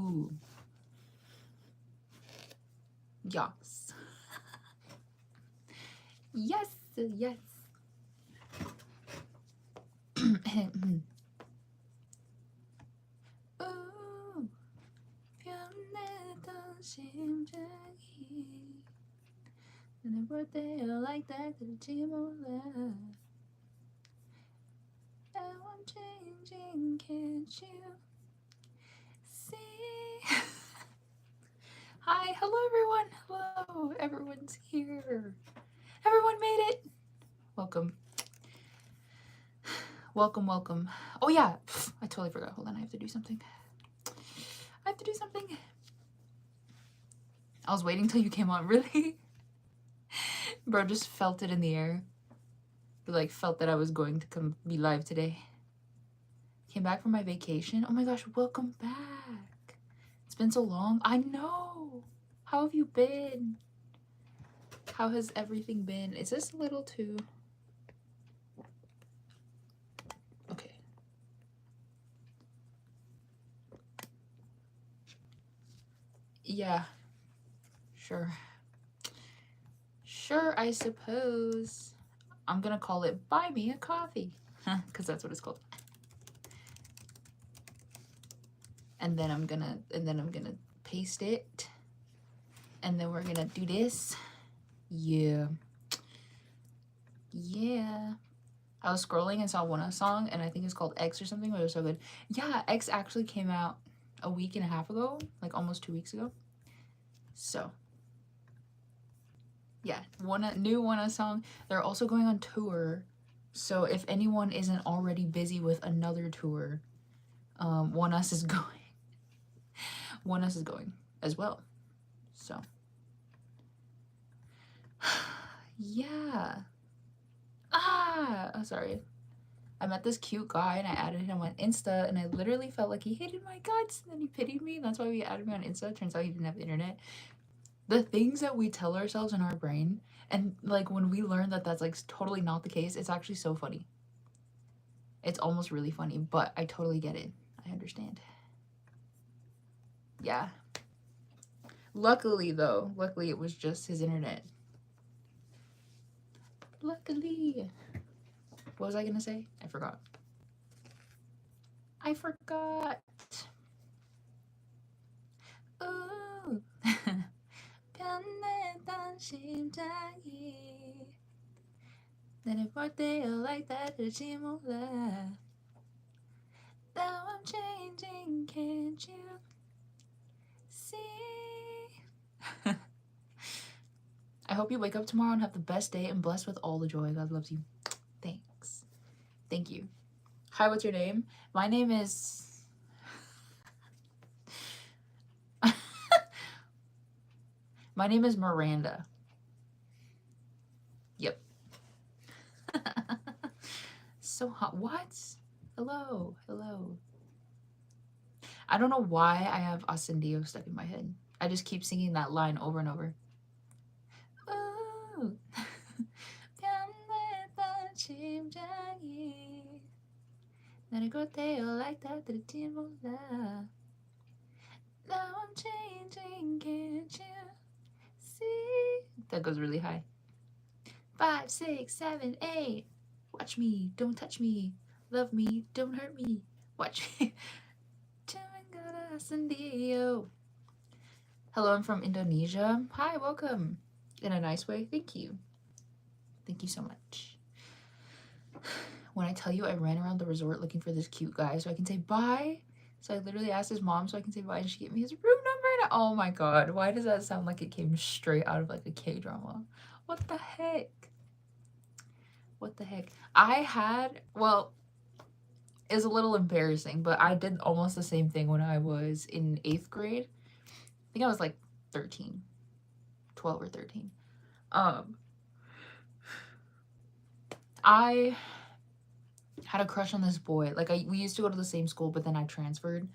Ooh. Yes. Yes. Yes. Ooh. 변했던 심장이 날 볼 때 like that 들지 몰라. Now I'm changing, can't you see? Hi, hello everyone. Hello, everyone's here. Everyone made it. Welcome. Welcome, welcome. Oh yeah, I totally forgot. Hold on, I have to do something. I was waiting till you came on, really? Bro, just felt it in the air. Like, felt that I was going to come be live today. Came back from my vacation. Oh my gosh, welcome back. It's been so long. I know. How have you been? How has everything been? Is this a little too... Okay. Yeah. Sure. Sure, I suppose. I'm gonna call it Buy Me a Coffee. Because that's what it's called. And then I'm gonna paste it. And then we're gonna do this. Yeah. Yeah. I was scrolling and saw ONEUS song, and I think it's called X or something, but it was so good. Yeah, X actually came out a week and a half ago, like almost 2 weeks ago. So, yeah, new ONEUS song. They're also going on tour, so if anyone isn't already busy with another tour, ONEUS is going. ONEUS is going as well. So, yeah. Sorry. I met this cute guy and I added him on Insta, and I literally felt like he hated my guts, and then he pitied me. That's why he added me on Insta. Turns out he didn't have internet. The things that we tell ourselves in our brain, and like when we learn that that's like totally not the case, it's actually so funny. It's almost really funny, but I totally get it. I understand. Yeah. Luckily though, it was just his internet. Luckily. What was I gonna say? I forgot. Ooh. 변했던 심장이 나를 볼 때 like that 들지 몰라. Now I'm changing, can't you see? I hope you wake up tomorrow and have the best day and blessed with all the joy. God loves you. Thanks. Thank you. Hi, what's your name? My name is... My name is Miranda. Yep. So hot. What? Hello. Hello. I don't know why I have Ascendio stuck in my head. I just keep singing that line over and over. Ooh. 변했던 심장이 나를 볼 때 like that 들지 몰라. Now I'm changing, can't you see? That goes really high. 5, 6, 7, 8. Watch me, don't touch me. Love me, don't hurt me. Watch me. Hello, I'm from Indonesia. Hi, welcome. In a nice way. Thank you. Thank you so much. When I tell you I ran around the resort looking for this cute guy so I can say bye. So I literally asked his mom so I can say bye, and she gave me his room number. And oh my god, why does that sound like it came straight out of like a K-drama? What the heck? What the heck? I had, well, it's a little embarrassing, but I did almost the same thing when I was in 8th grade. I think I was like 13, 12 or 13. I had a crush on this boy. Like, we used to go to the same school, but then I transferred.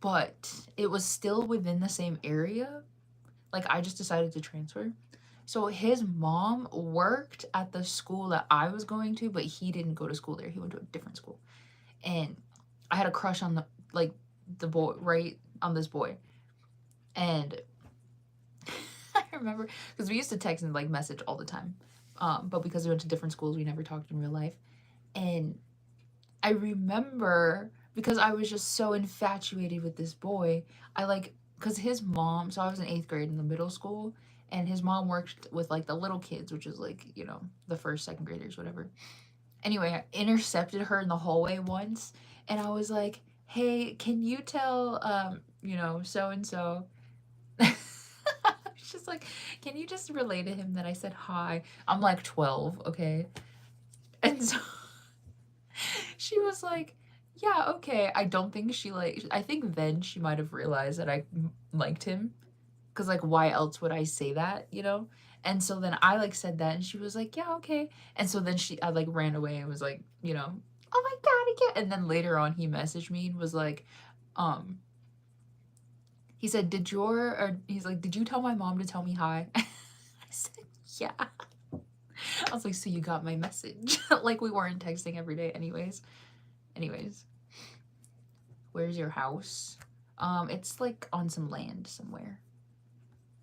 But it was still within the same area. Like, I just decided to transfer. So his mom worked at the school that I was going to, but he didn't go to school there. He went to a different school. And I had a crush on the boy, right? on this boy. And I remember, because we used to text and like message all the time. But because we went to different schools, we never talked in real life. And I remember, because I was just so infatuated with this boy, I like, because his mom, so I was in 8th grade in the middle school, and his mom worked with like the little kids, which is like, you know, the first, second graders, whatever. Anyway, I intercepted her in the hallway once, and I was like, hey, can you tell, you know, so and so? She's like, can you just relay to him that I said hi? I'm like 12, okay? And so she was like, yeah, okay. I don't think she like, I think then she might have realized that I liked him. Cause like, why else would I say that, you know? And so then I like said that and she was like, yeah, okay. And so then I like ran away and was like, you know, oh my God, again. And then later on he messaged me and was like, um, he said, he's like, did you tell my mom to tell me hi? I said, yeah. I was like, so you got my message. Like we weren't texting every day anyways. Where's your house? It's like on some land somewhere.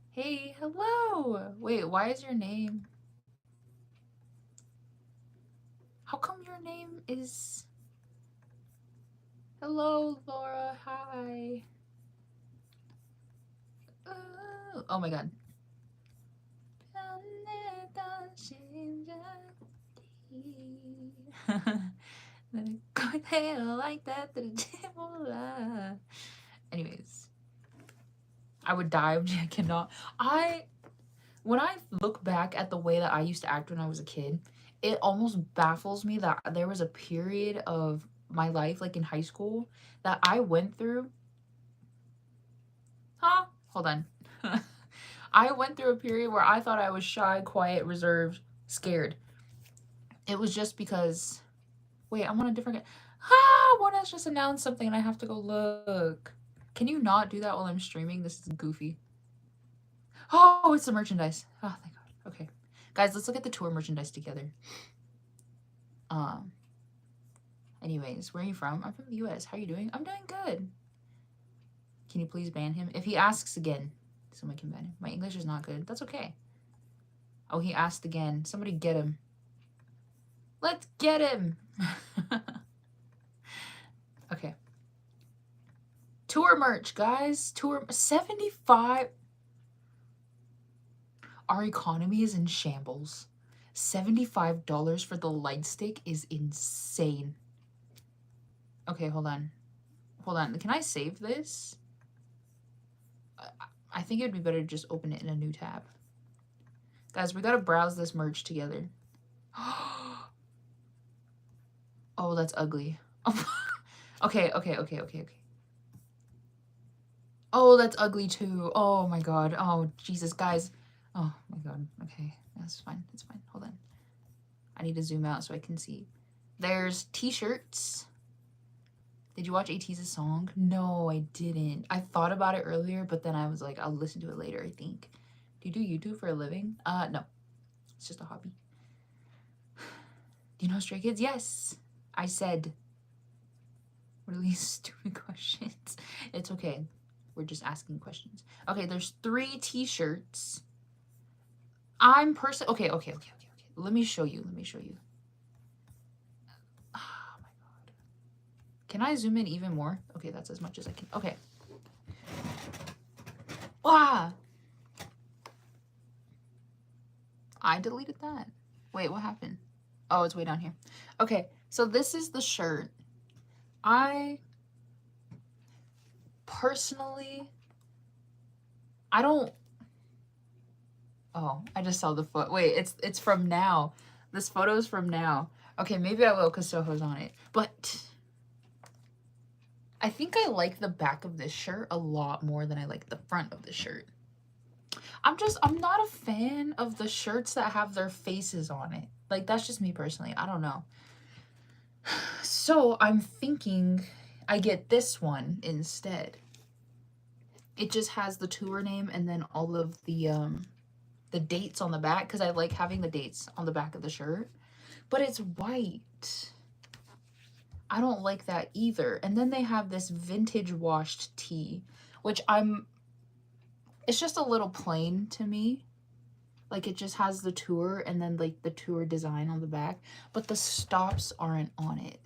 Hey, hello. Wait, why is your name? How come your name is... Hello, Laura. Hi. Oh my God. Like that. Anyways, I would die. I cannot. When I look back at the way that I used to act when I was a kid, it almost baffles me that there was a period of my life, like in high school, that I went through. Huh? Hold on. I went through a period where I thought I was shy, quiet, reserved, scared. It was just because... Wait, I'm on a different... ONEUS just announced something and I have to go look. Can you not do that while I'm streaming? This is goofy. Oh, it's the merchandise. Oh, thank God. Okay. Guys, let's look at the tour merchandise together. Anyways, where are you from? I'm from the US. How are you doing? I'm doing good. Can you please ban him? If he asks again, someone can ban him. My English is not good. That's okay. Oh, he asked again. Somebody get him. Let's get him. Okay. Tour merch, guys. Tour 75. Our economy is in shambles. $75 for the light stick is insane. Okay, hold on. Hold on. Can I save this? I think it would be better to just open it in a new tab. Guys, we gotta browse this merch together. Oh, that's ugly. Okay. Oh, that's ugly too. Oh my God. Oh, Jesus, guys. Oh my God. Okay, that's fine. It's fine. Hold on. I need to zoom out so I can see. There's t-shirts. Did you watch ATEEZ's song? No, I didn't. I thought about it earlier, but then I was like, I'll listen to it later, I think. Do you do YouTube for a living? No. It's just a hobby. Do you know Stray Kids? Yes. I said. Really stupid questions. It's okay. We're just asking questions. Okay, there's 3 t-shirts. I'm okay. Let me show you. Oh my God. Can I zoom in even more? Okay, that's as much as I can. Okay. Ah! I deleted that. Wait, what happened? Oh, it's way down here. Okay, so this is the shirt. I personally, I don't... Oh, I just saw the foot. Wait, it's from now. This photo is from now. Okay, maybe I will because Soho's on it. But I think I like the back of this shirt a lot more than I like the front of the shirt. I'm not a fan of the shirts that have their faces on it. Like, that's just me personally. I don't know. So I'm thinking I get this one instead. It just has the tour name and then all of the dates on the back, because I like having the dates on the back of the shirt. But it's white. I don't like that either. And then they have this vintage washed tee. which it's just a little plain to me. Like, it just has the tour and then, like, the tour design on the back. But the stops aren't on it.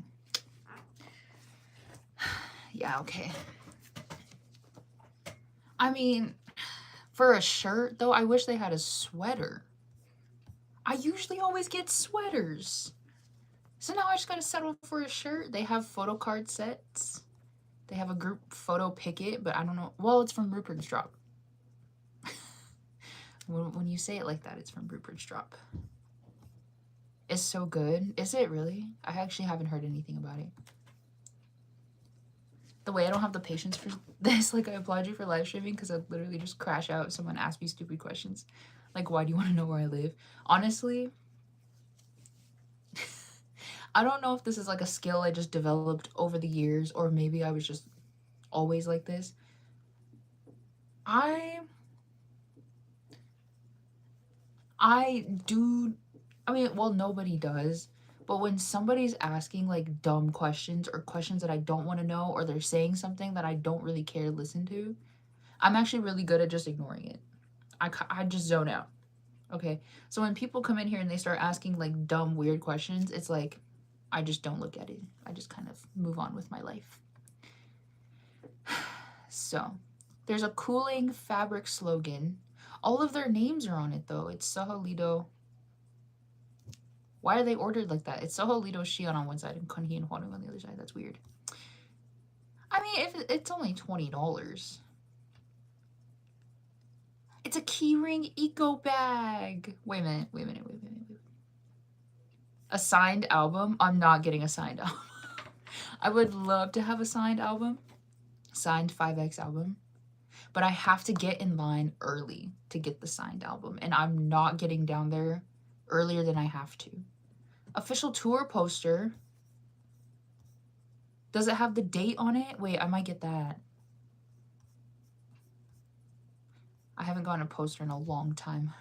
Yeah, okay. I mean, for a shirt, though, I wish they had a sweater. I usually always get sweaters. So now I just gotta settle for a shirt. They have photo card sets. They have a group photo picket, but I don't know. Well, it's from Rupert's Drop. When you say it like that, it's from Rupert's Drop. It's so good. Is it really? I actually haven't heard anything about it. The way I don't have the patience for this, like, I applaud you for live streaming because I literally just crash out if someone asks me stupid questions. Like, why do you want to know where I live? Honestly, I don't know if this is like a skill I just developed over the years, or maybe I was just always like this. Well, nobody does, but when somebody's asking like dumb questions or questions that I don't want to know, or they're saying something that I don't really care to listen to, I'm actually really good at just ignoring it. I just zone out. Okay, so when people come in here and they start asking like dumb, weird questions, it's like I just don't look at it. I just kind of move on with my life. So, there's a cooling fabric slogan. All of their names are on it though. It's Soho Lido. Why are they ordered like that? It's Soho Lido Shion on one side and Kunhi and Hwanu on the other side. That's weird. I mean, if it's only $20. It's a keyring eco bag. Wait a minute. A signed album? I'm not getting a signed album. I would love to have a signed album. Signed 5X album. But I have to get in line early to get the signed album. And I'm not getting down there earlier than I have to. Official tour poster. Does it have the date on it? Wait, I might get that. I haven't gotten a poster in a long time.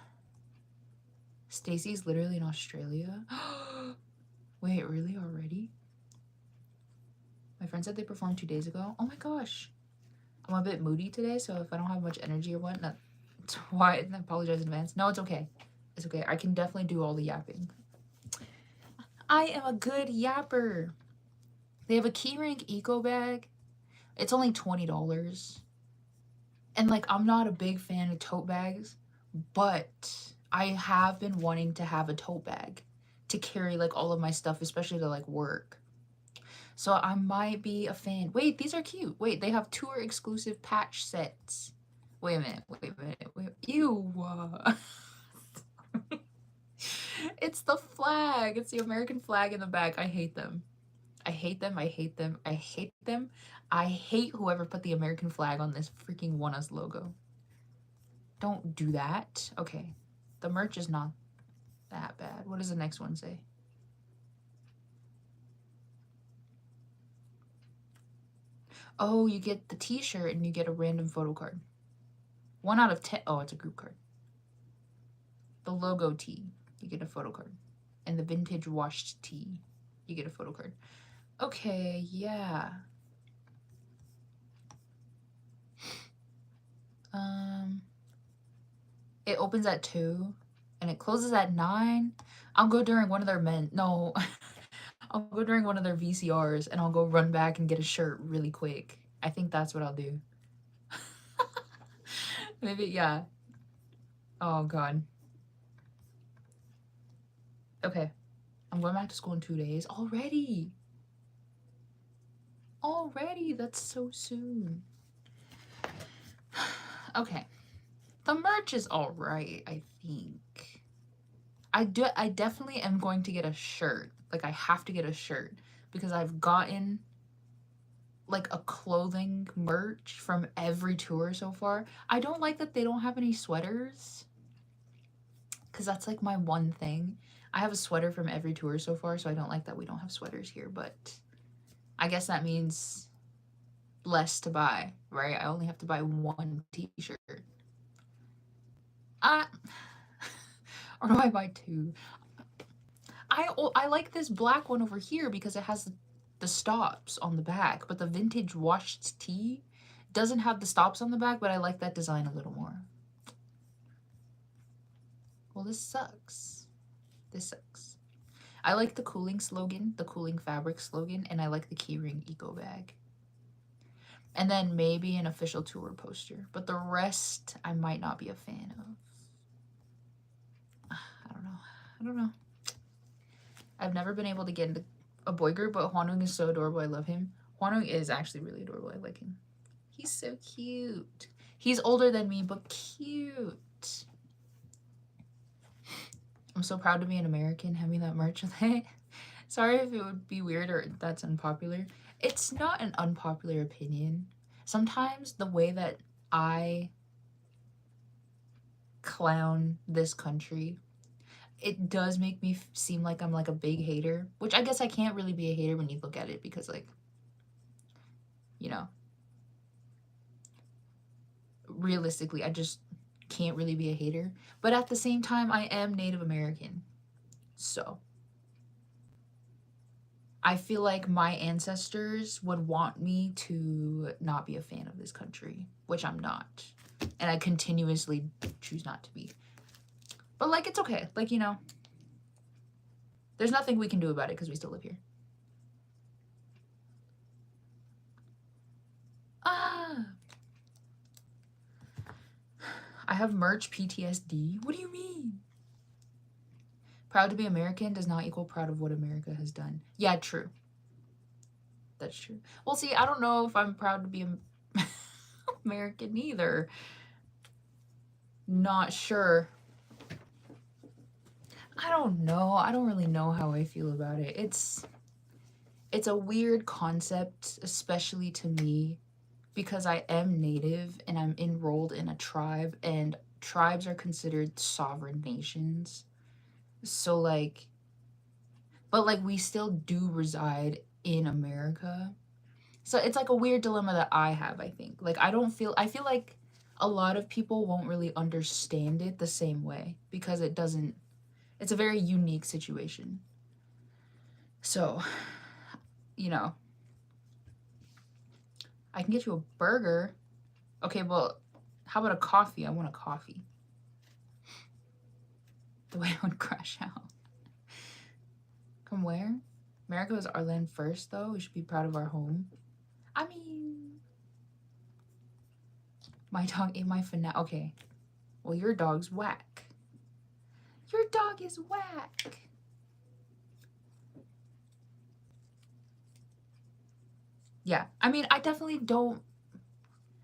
Stacy's literally in Australia. Wait, really already? My friend said they performed 2 days ago. Oh my gosh. I'm a bit moody today, so if I don't have much energy or whatnot, that's why I apologize in advance. No, it's okay. It's okay. I can definitely do all the yapping. I am a good yapper. They have a keyring eco bag. It's only $20. And like, I'm not a big fan of tote bags, but I have been wanting to have a tote bag to carry like all of my stuff, especially to like work. So I might be a fan. Wait, these are cute. Wait, they have tour exclusive patch sets. Wait a minute. Ew. It's the flag. It's the American flag in the back. I hate them. I hate them. I hate them. I hate them. I hate whoever put the American flag on this freaking ONEUS logo. Don't do that. Okay. The merch is not that bad. What does the next one say? Oh, you get the t-shirt and you get a random photo card. 1 out of 10. Oh, it's a group card. The logo tee, you get a photo card. And the vintage washed tee, you get a photo card. Okay, yeah. It opens at 2 and it closes at 9. I'll go during one of their I'll go during one of their VCRs and I'll go run back and get a shirt really quick. I think that's what I'll do. Maybe, yeah. Oh, God. Okay. I'm going back to school in 2 days. Already! That's so soon. Okay. The merch is alright, I think. I definitely am going to get a shirt. Like, I have to get a shirt because I've gotten like a clothing merch from every tour so far. I don't like that they don't have any sweaters because that's like my one thing. I have a sweater from every tour so far, so I don't like that we don't have sweaters here, but I guess that means less to buy, right? I only have to buy 1 t-shirt. Or do I buy 2? I like this black one over here because it has the stops on the back, but the vintage washed tee Doesn't have the stops on the back, but I like that design a little more. Well, this sucks. This sucks. I like the cooling slogan, the cooling fabric slogan, and I like the keyring eco bag. And then maybe an official tour poster. But the rest, I might not be a fan of. I don't know. I don't know. I've never been able to get into a boy group, but Hwanwoong is so adorable. I love him. Hwanwoong is actually really adorable. I like him. He's so cute. He's older than me, but cute. I'm so proud to be an American having that merch with it. Sorry if it would be weird or that's unpopular. It's not an unpopular opinion. Sometimes the way that I clown this country, it does make me seem like I'm like a big hater, which I guess I can't really be a hater when you look at it because, like, you know, realistically, I just can't really be a hater. But at the same time, I am Native American. So I feel like my ancestors would want me to not be a fan of this country, which I'm not. And I continuously choose not to be. But, like, it's okay. Like, you know, there's nothing we can do about it because we still live here. Ah! I have merch PTSD. What do you mean? Proud to be American does not equal proud of what America has done. Yeah, true. That's true. Well, see, I don't know if I'm proud to be American either. Not sure. I don't know. I don't really know how I feel about it. It's a weird concept, especially to me, because I am Native and I'm enrolled in a tribe, and tribes are considered sovereign nations. So, like, but, like, we still do reside in America. So it's like a weird dilemma that I have, I think. Like, I feel like a lot of people won't really understand it the same way because it's a very unique situation. So, you know, I can get you a burger. Okay, well, how about a coffee? I want a coffee. The way I would crash out. Come where? America was our land first, though. We should be proud of our home. I mean, my dog ate my finale. Okay. Well, your dog's whack. Your dog is whack. Yeah. I mean, I definitely don't.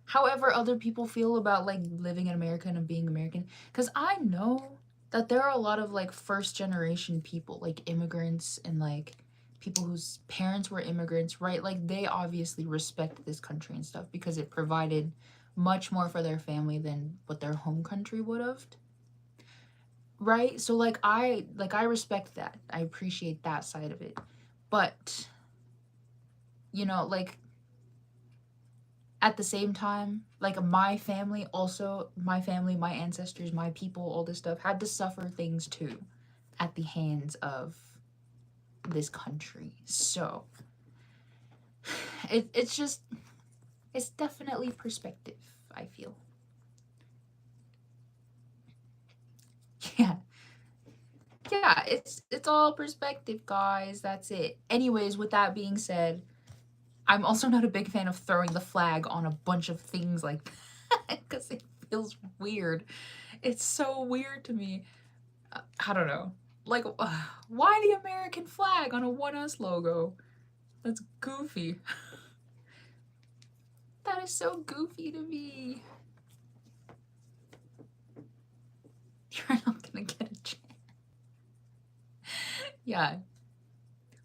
However other people feel about, like, living in America and being American. Because I know that there are a lot of, like, first generation people, like immigrants and, like, people whose parents were immigrants, right? Like, they obviously respect this country and stuff because it provided much more for their family than what their home country would have. Right? So, like, I respect that. I appreciate that side of it. But, you know, like, at the same time, like, my family, my ancestors, my people, all this stuff had to suffer things too at the hands of this country. So it's definitely perspective, I feel. Yeah. Yeah, it's all perspective, guys. That's it. Anyways, with that being said, I'm also not a big fan of throwing the flag on a bunch of things like that because it feels weird. It's so weird to me. I don't know. Like, why the American flag on a ONEUS logo? That's goofy. That is so goofy to me. You're not gonna get a chance. Yeah.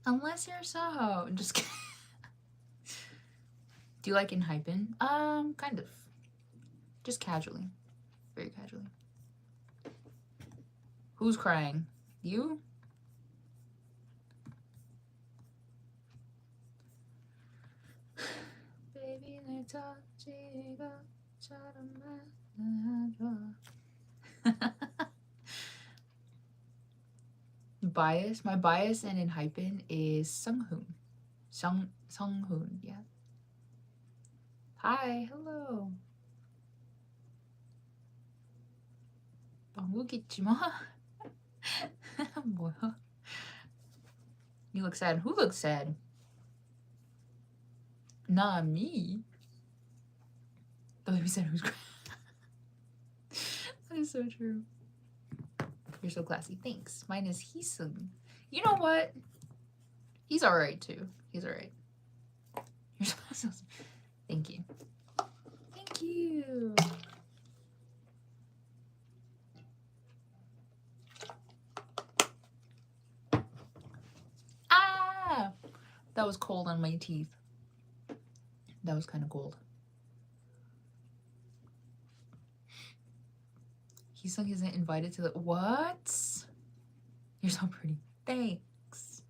Unless you're so. Just kidding. Do you like Enhypen? Kind of. Just casually. Very casually. Who's crying? You? Baby, bias? My bias in Enhypen is Sunghoon. Sunghoon, yeah. Hi, hello. 방구겠지마. 뭐야? You look sad. Who looks sad? Not me. The baby said who's crying. That is so true. You're so classy. Thanks. Mine is Heesung. You know what? He's alright too. He's alright. You're so thank you. Thank you. Ah! That was cold on my teeth. That was kind of cold. Heesung isn't invited to the... What? You're so pretty. Thanks.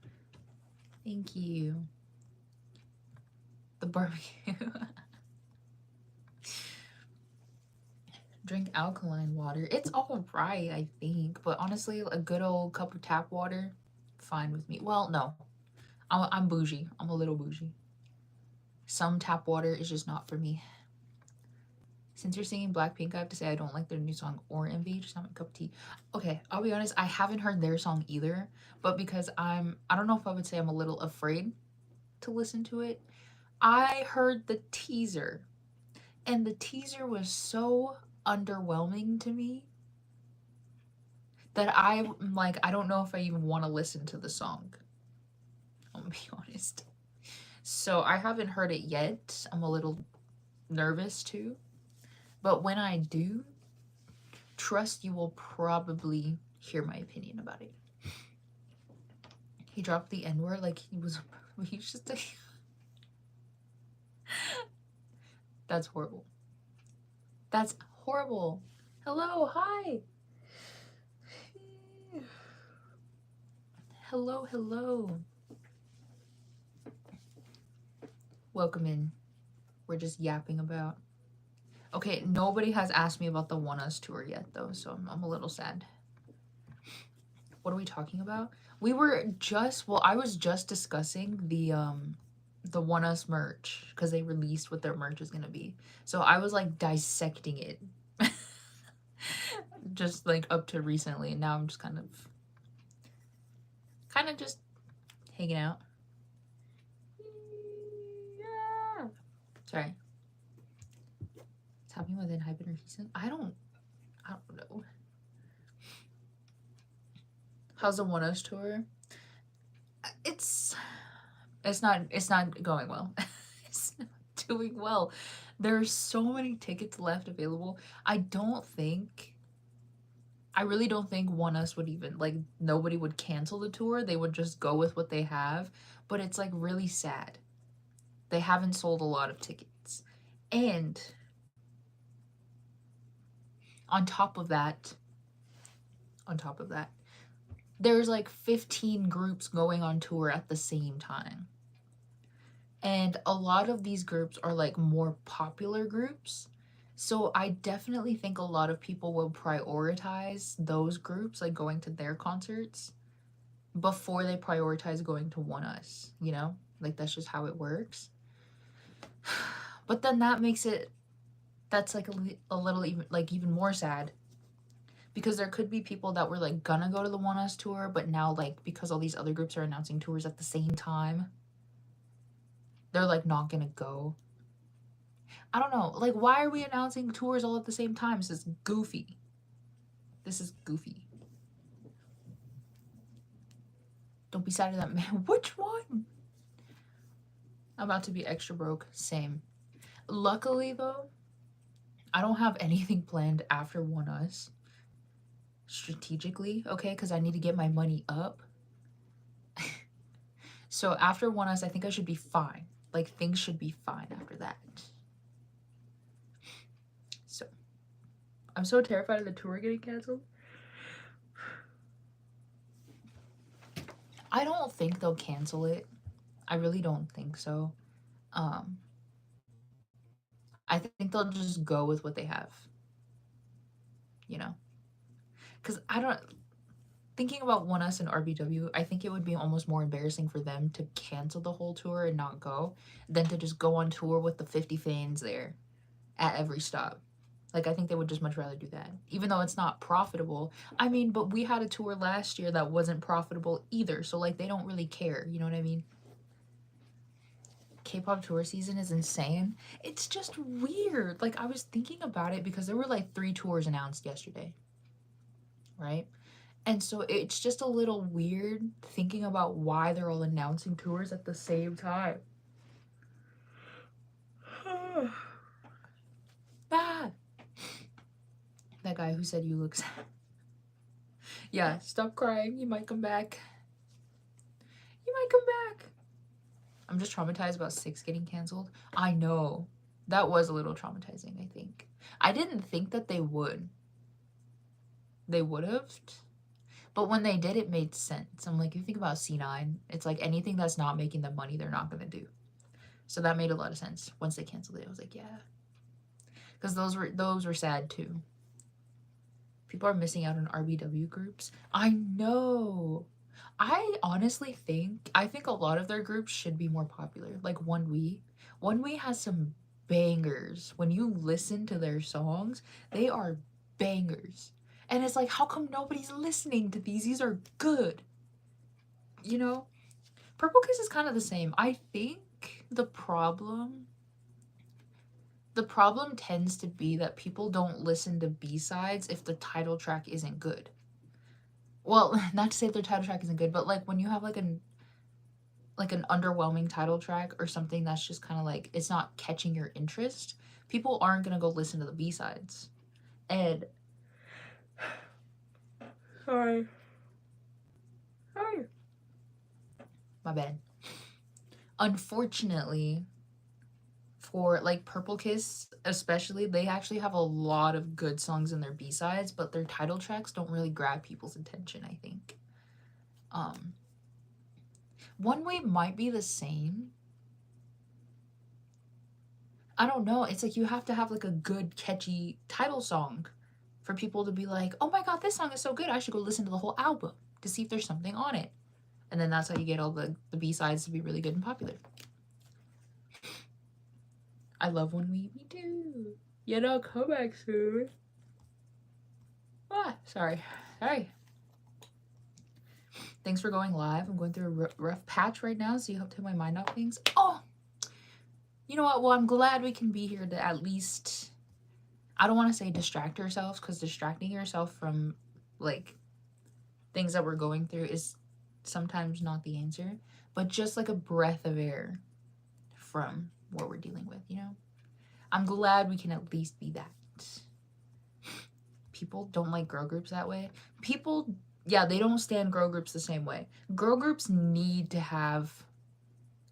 Thank you. The barbecue. Drink alkaline water. It's all right, I think. But honestly, a good old cup of tap water, fine with me. Well, no. I'm bougie. I'm a little bougie. Some tap water is just not for me. Since you're singing Blackpink, I have to say I don't like their new song or Envy. Just not my cup of tea. Okay, I'll be honest. I haven't heard their song either. But because I don't know if I would say I'm a little afraid to listen to it. I heard the teaser. And the teaser was so underwhelming to me that I'm like, I don't know if I even want to listen to the song. I'm gonna be honest. So I haven't heard it yet. I'm a little nervous too. But when I do, trust you will probably hear my opinion about it. He dropped the N-word like he's just a... That's horrible. That's horrible. Hello, hi. Hello, hello. Welcome in. We're just yapping about. Okay, nobody has asked me about the ONEUS tour yet, though, so I'm a little sad. What are we talking about? We were just, well, I was just discussing the ONEUS merch, because they released what their merch is going to be. So I was, like, dissecting it. Just, like, up to recently, and now I'm just kind of just hanging out. Yeah. Sorry. It's happening within Hypen or Heesung? I don't know. How's the ONEUS tour? It's not going well. It's not doing well. There's so many tickets left available. I really don't think ONEUS would even, like, nobody would cancel the tour. They would just go with what they have. But it's, like, really sad. They haven't sold a lot of tickets. And on top of that, there's like 15 groups going on tour at the same time. And a lot of these groups are like more popular groups. So I definitely think a lot of people will prioritize those groups, like going to their concerts, before they prioritize going to ONEUS, you know? Like, that's just how it works. But then that's like a little even more sad. Because there could be people that were like gonna go to the ONEUS tour, but now, like, because all these other groups are announcing tours at the same time, they're like not gonna go. I don't know. Like, why are we announcing tours all at the same time? This is goofy. Don't be sad at that man. Which one? I'm about to be extra broke. Same. Luckily, though, I don't have anything planned after ONEUS. Strategically, okay? Because I need to get my money up. So after ONEUS, I think I should be fine. Like, things should be fine after that. So, I'm so terrified of the tour getting canceled. I don't think they'll cancel it. I really don't think so. I think they'll just go with what they have. You know? Because I don't... thinking about ONEUS and RBW, I think it would be almost more embarrassing for them to cancel the whole tour and not go than to just go on tour with the 50 fans there at every stop. Like, I think they would just much rather do that, even though it's not profitable. I mean, but we had a tour last year that wasn't profitable either, so, like, they don't really care, you know what I mean? K-pop tour season is insane. It's just weird. Like, I was thinking about it because there were, like, 3 tours announced yesterday, right? And so it's just a little weird thinking about why they're all announcing tours at the same time. Ah! That guy who said you look sad. Yeah, stop crying. You might come back. You might come back. I'm just traumatized about 6 getting canceled. I know. That was a little traumatizing, I think. I didn't think that they would. They would have. But when they did, it made sense. I'm like, you think about C9, it's like anything that's not making them money, they're not going to do. So that made a lot of sense. Once they canceled it, I was like, yeah. Because those were sad too. People are missing out on RBW groups. I know. I honestly think a lot of their groups should be more popular. Like ONEUS. ONEUS has some bangers. When you listen to their songs, they are bangers. And it's like, how come nobody's listening to these? These are good. You know? Purple Kiss is kind of the same. I think the problem tends to be that people don't listen to B-sides if the title track isn't good. Well, not to say their title track isn't good, but like when you have like an underwhelming title track or something that's just kind of like it's not catching your interest, people aren't gonna go listen to the B-sides. And sorry. My bad. Unfortunately, for like Purple Kiss especially, they actually have a lot of good songs in their B-sides, but their title tracks don't really grab people's attention, I think. ONEUS might be the same. I don't know. It's like you have to have like a good catchy title song for people to be like, oh my god, this song is so good, I should go listen to the whole album to see if there's something on it. And then that's how you get all the B-sides to be really good and popular. I love ONEUS. Me too. Yeah, no, come back soon. Ah, sorry. Thanks for going live. I'm going through a rough patch right now, so you hope to have my mind off things. Oh! You know what? Well, I'm glad we can be here to at least... I don't want to say distract ourselves, because distracting yourself from, like, things that we're going through is sometimes not the answer. But just, like, a breath of air from what we're dealing with, you know? I'm glad we can at least be that. People don't like girl groups that way. People, yeah, they don't stand girl groups the same way. Girl groups need to have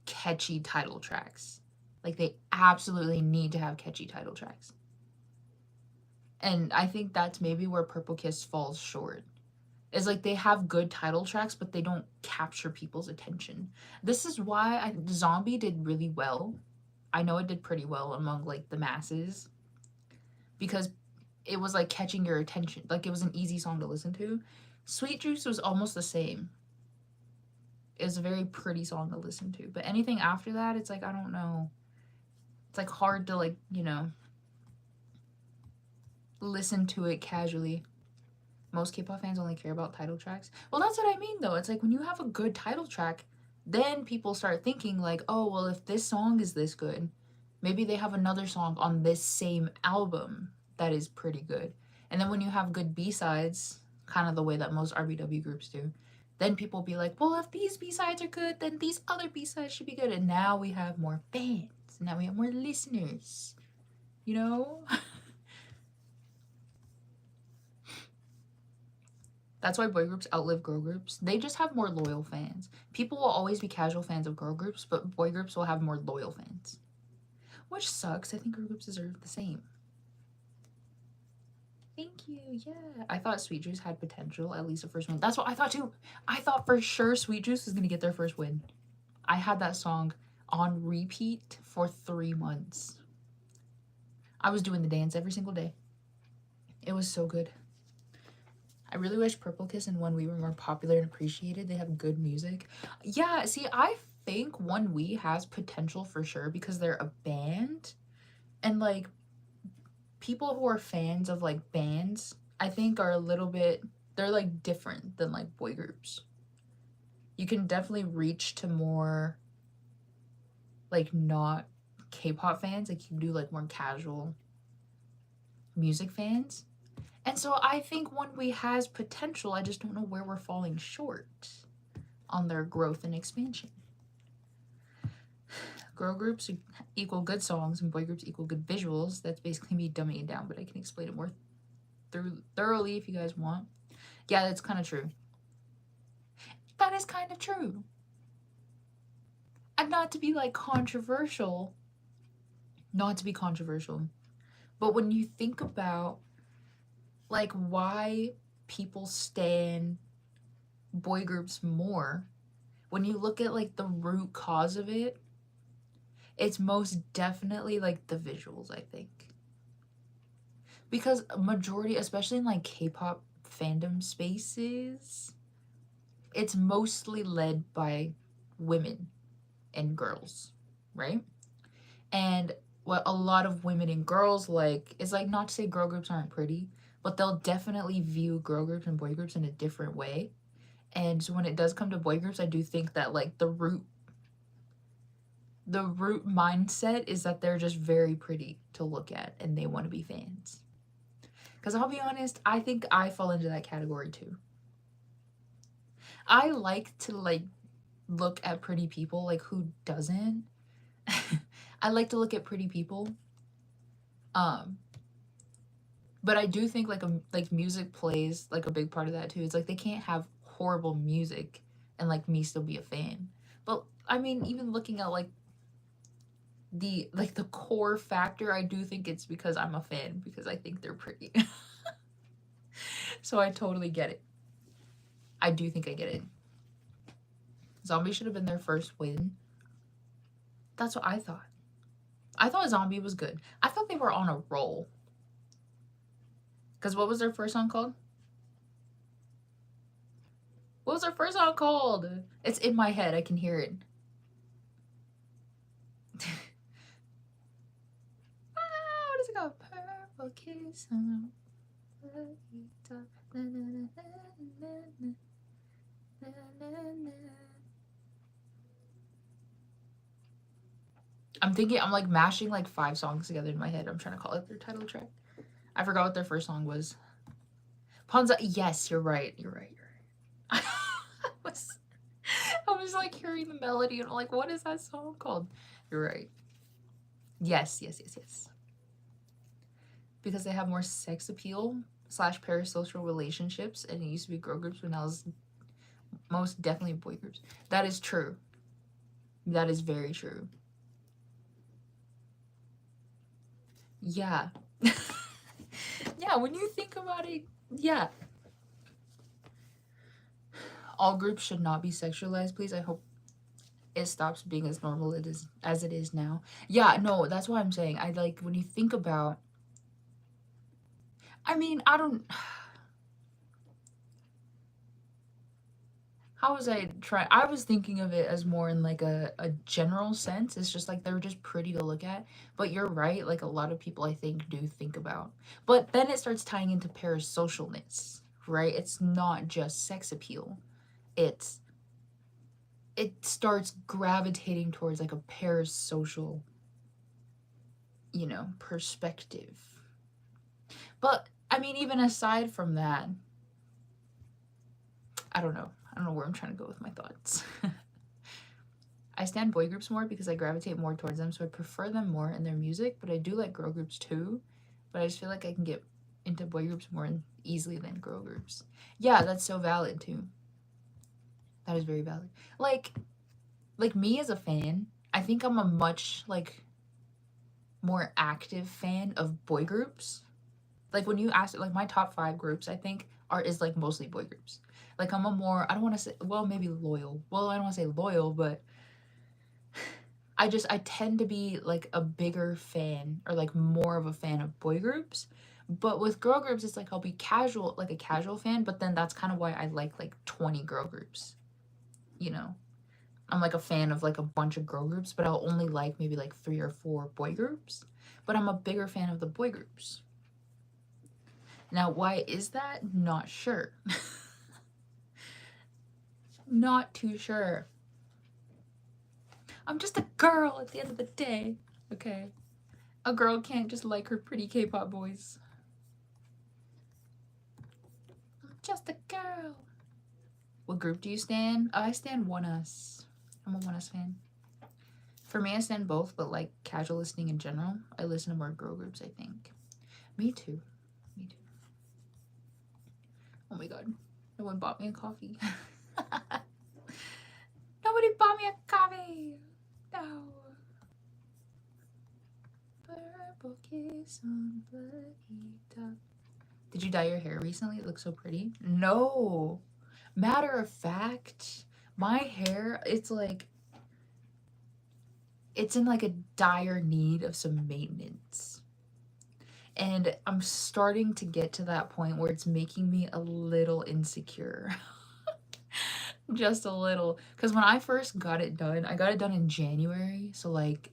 catchy title tracks. Like, they absolutely need to have catchy title tracks. And I think that's maybe where Purple Kiss falls short. Is like they have good title tracks, but they don't capture people's attention. This is why Zombie did really well. I know it did pretty well among like the masses. Because it was like catching your attention. Like it was an easy song to listen to. Sweet Juice was almost the same. It was a very pretty song to listen to. But anything after that, it's like, I don't know. It's like hard to like, you know, listen to it casually. Most K-pop fans only care about title tracks. Well, that's what I mean though. It's like when you have a good title track, then people start thinking like, oh, well, if this song is this good, maybe they have another song on this same album that is pretty good. And then when you have good B-sides, kind of the way that most RBW groups do, then people be like, well, if these B-sides are good, then these other B-sides should be good. And now we have more fans. Now we have more listeners. You know? That's why boy groups outlive girl groups. They just have more loyal fans. People will always be casual fans of girl groups, but boy groups will have more loyal fans. Which sucks. I think girl groups deserve the same. Thank you. Yeah. I thought Sweet Juice had potential, at least a first win. That's what I thought too. I thought for sure Sweet Juice was going to get their first win. I had that song on repeat for 3 months. I was doing the dance every single day. It was so good. I really wish Purple Kiss and One We were more popular and appreciated. They have good music. Yeah, see, I think One We has potential for sure because they're a band. And like people who are fans of like bands, I think are a little bit, they're like different than like boy groups. You can definitely reach to more like not K-pop fans. Like you do like more casual music fans. And so I think One We has potential. I just don't know where we're falling short on their growth and expansion. Girl groups equal good songs and boy groups equal good visuals. That's basically me dumbing it down, but I can explain it more thoroughly if you guys want. Yeah, that's kind of true. That is kind of true. And not to be like controversial, but when you think about like why people stan boy groups more, when you look at like the root cause of it, it's most definitely like the visuals, I think. Because a majority, especially in like K-pop fandom spaces, it's mostly led by women and girls, right? And what a lot of women and girls like is like, not to say girl groups aren't pretty, but they'll definitely view girl groups and boy groups in a different way. And so when it does come to boy groups, I do think that like the root mindset is that they're just very pretty to look at and they want to be fans. Because I'll be honest, I think I fall into that category too. I like to like look at pretty people, like who doesn't? I like to look at pretty people. But I do think like music plays like a big part of that too. It's like they can't have horrible music and like me still be a fan. But I mean, even looking at like the core factor, I do think it's because I'm a fan because I think they're pretty. So I totally get it. I do think I get it. Zombie should have been their first win. That's what I thought. I thought Zombie was good. I thought they were on a roll. Because what was their first song called? What was their first song called? It's in my head. I can hear it. What is it called? Purple Kiss. I'm thinking, I'm like mashing like 5 songs together in my head. I'm trying to call it their title track. I forgot what their first song was. Ponza. Yes, you're right. I was like hearing the melody and I'm like, what is that song called? You're right. Yes. Because they have more sex appeal / parasocial relationships, and it used to be girl groups, but now it's most definitely boy groups. That is true. That is very true. Yeah. Yeah, when you think about it, yeah. All groups should not be sexualized, please. I hope it stops being as normal as it is now. Yeah, no, that's what I'm saying. I like when you think about, I mean, I don't, how was I trying? I was thinking of it as more in like a general sense. It's just like they were just pretty to look at. But you're right, like a lot of people I think do think about. But then it starts tying into parasocialness, right? It's not just sex appeal. It starts gravitating towards like a parasocial, perspective. But I mean, even aside from that, I don't know where I'm trying to go with my thoughts. I stand boy groups more because I gravitate more towards them, so I prefer them more in their music, but I do like girl groups too. But I just feel like I can get into boy groups more easily than girl groups. Yeah, that's so valid too. That is very valid. Like me as a fan, I think I'm a much like more active fan of boy groups. Like when you ask, like my top 5 groups, I think is like mostly boy groups. Like I'm a more, I don't want to say, well, maybe loyal. Well, I don't want to say loyal, but I tend to be like a bigger fan or like more of a fan of boy groups. But with girl groups, it's like I'll be casual, like a casual fan, but then that's kind of why I like 20 girl groups, you know? I'm like a fan of like a bunch of girl groups, but I'll only like maybe like 3 or 4 boy groups. But I'm a bigger fan of the boy groups. Now, why is that? Not sure. Not too sure. I'm just a girl at the end of the day, okay? A girl can't just like her pretty K-pop boys. I'm just a girl. What group do you stand? I stand ONEUS. I'm a ONEUS fan. For me, I stand both, but like casual listening in general, I listen to more girl groups, I think. Me too. Me too. Oh my god. No one bought me a coffee. Nobody bought me a coffee. No. Purple kiss on bloody top. Did you dye your hair recently? It looks so pretty. No. Matter of fact, my hair, it's like, it's in like a dire need of some maintenance. And I'm starting to get to that point where it's making me a little insecure. Just a little. Because when I first got it done, I got it done in January. So like,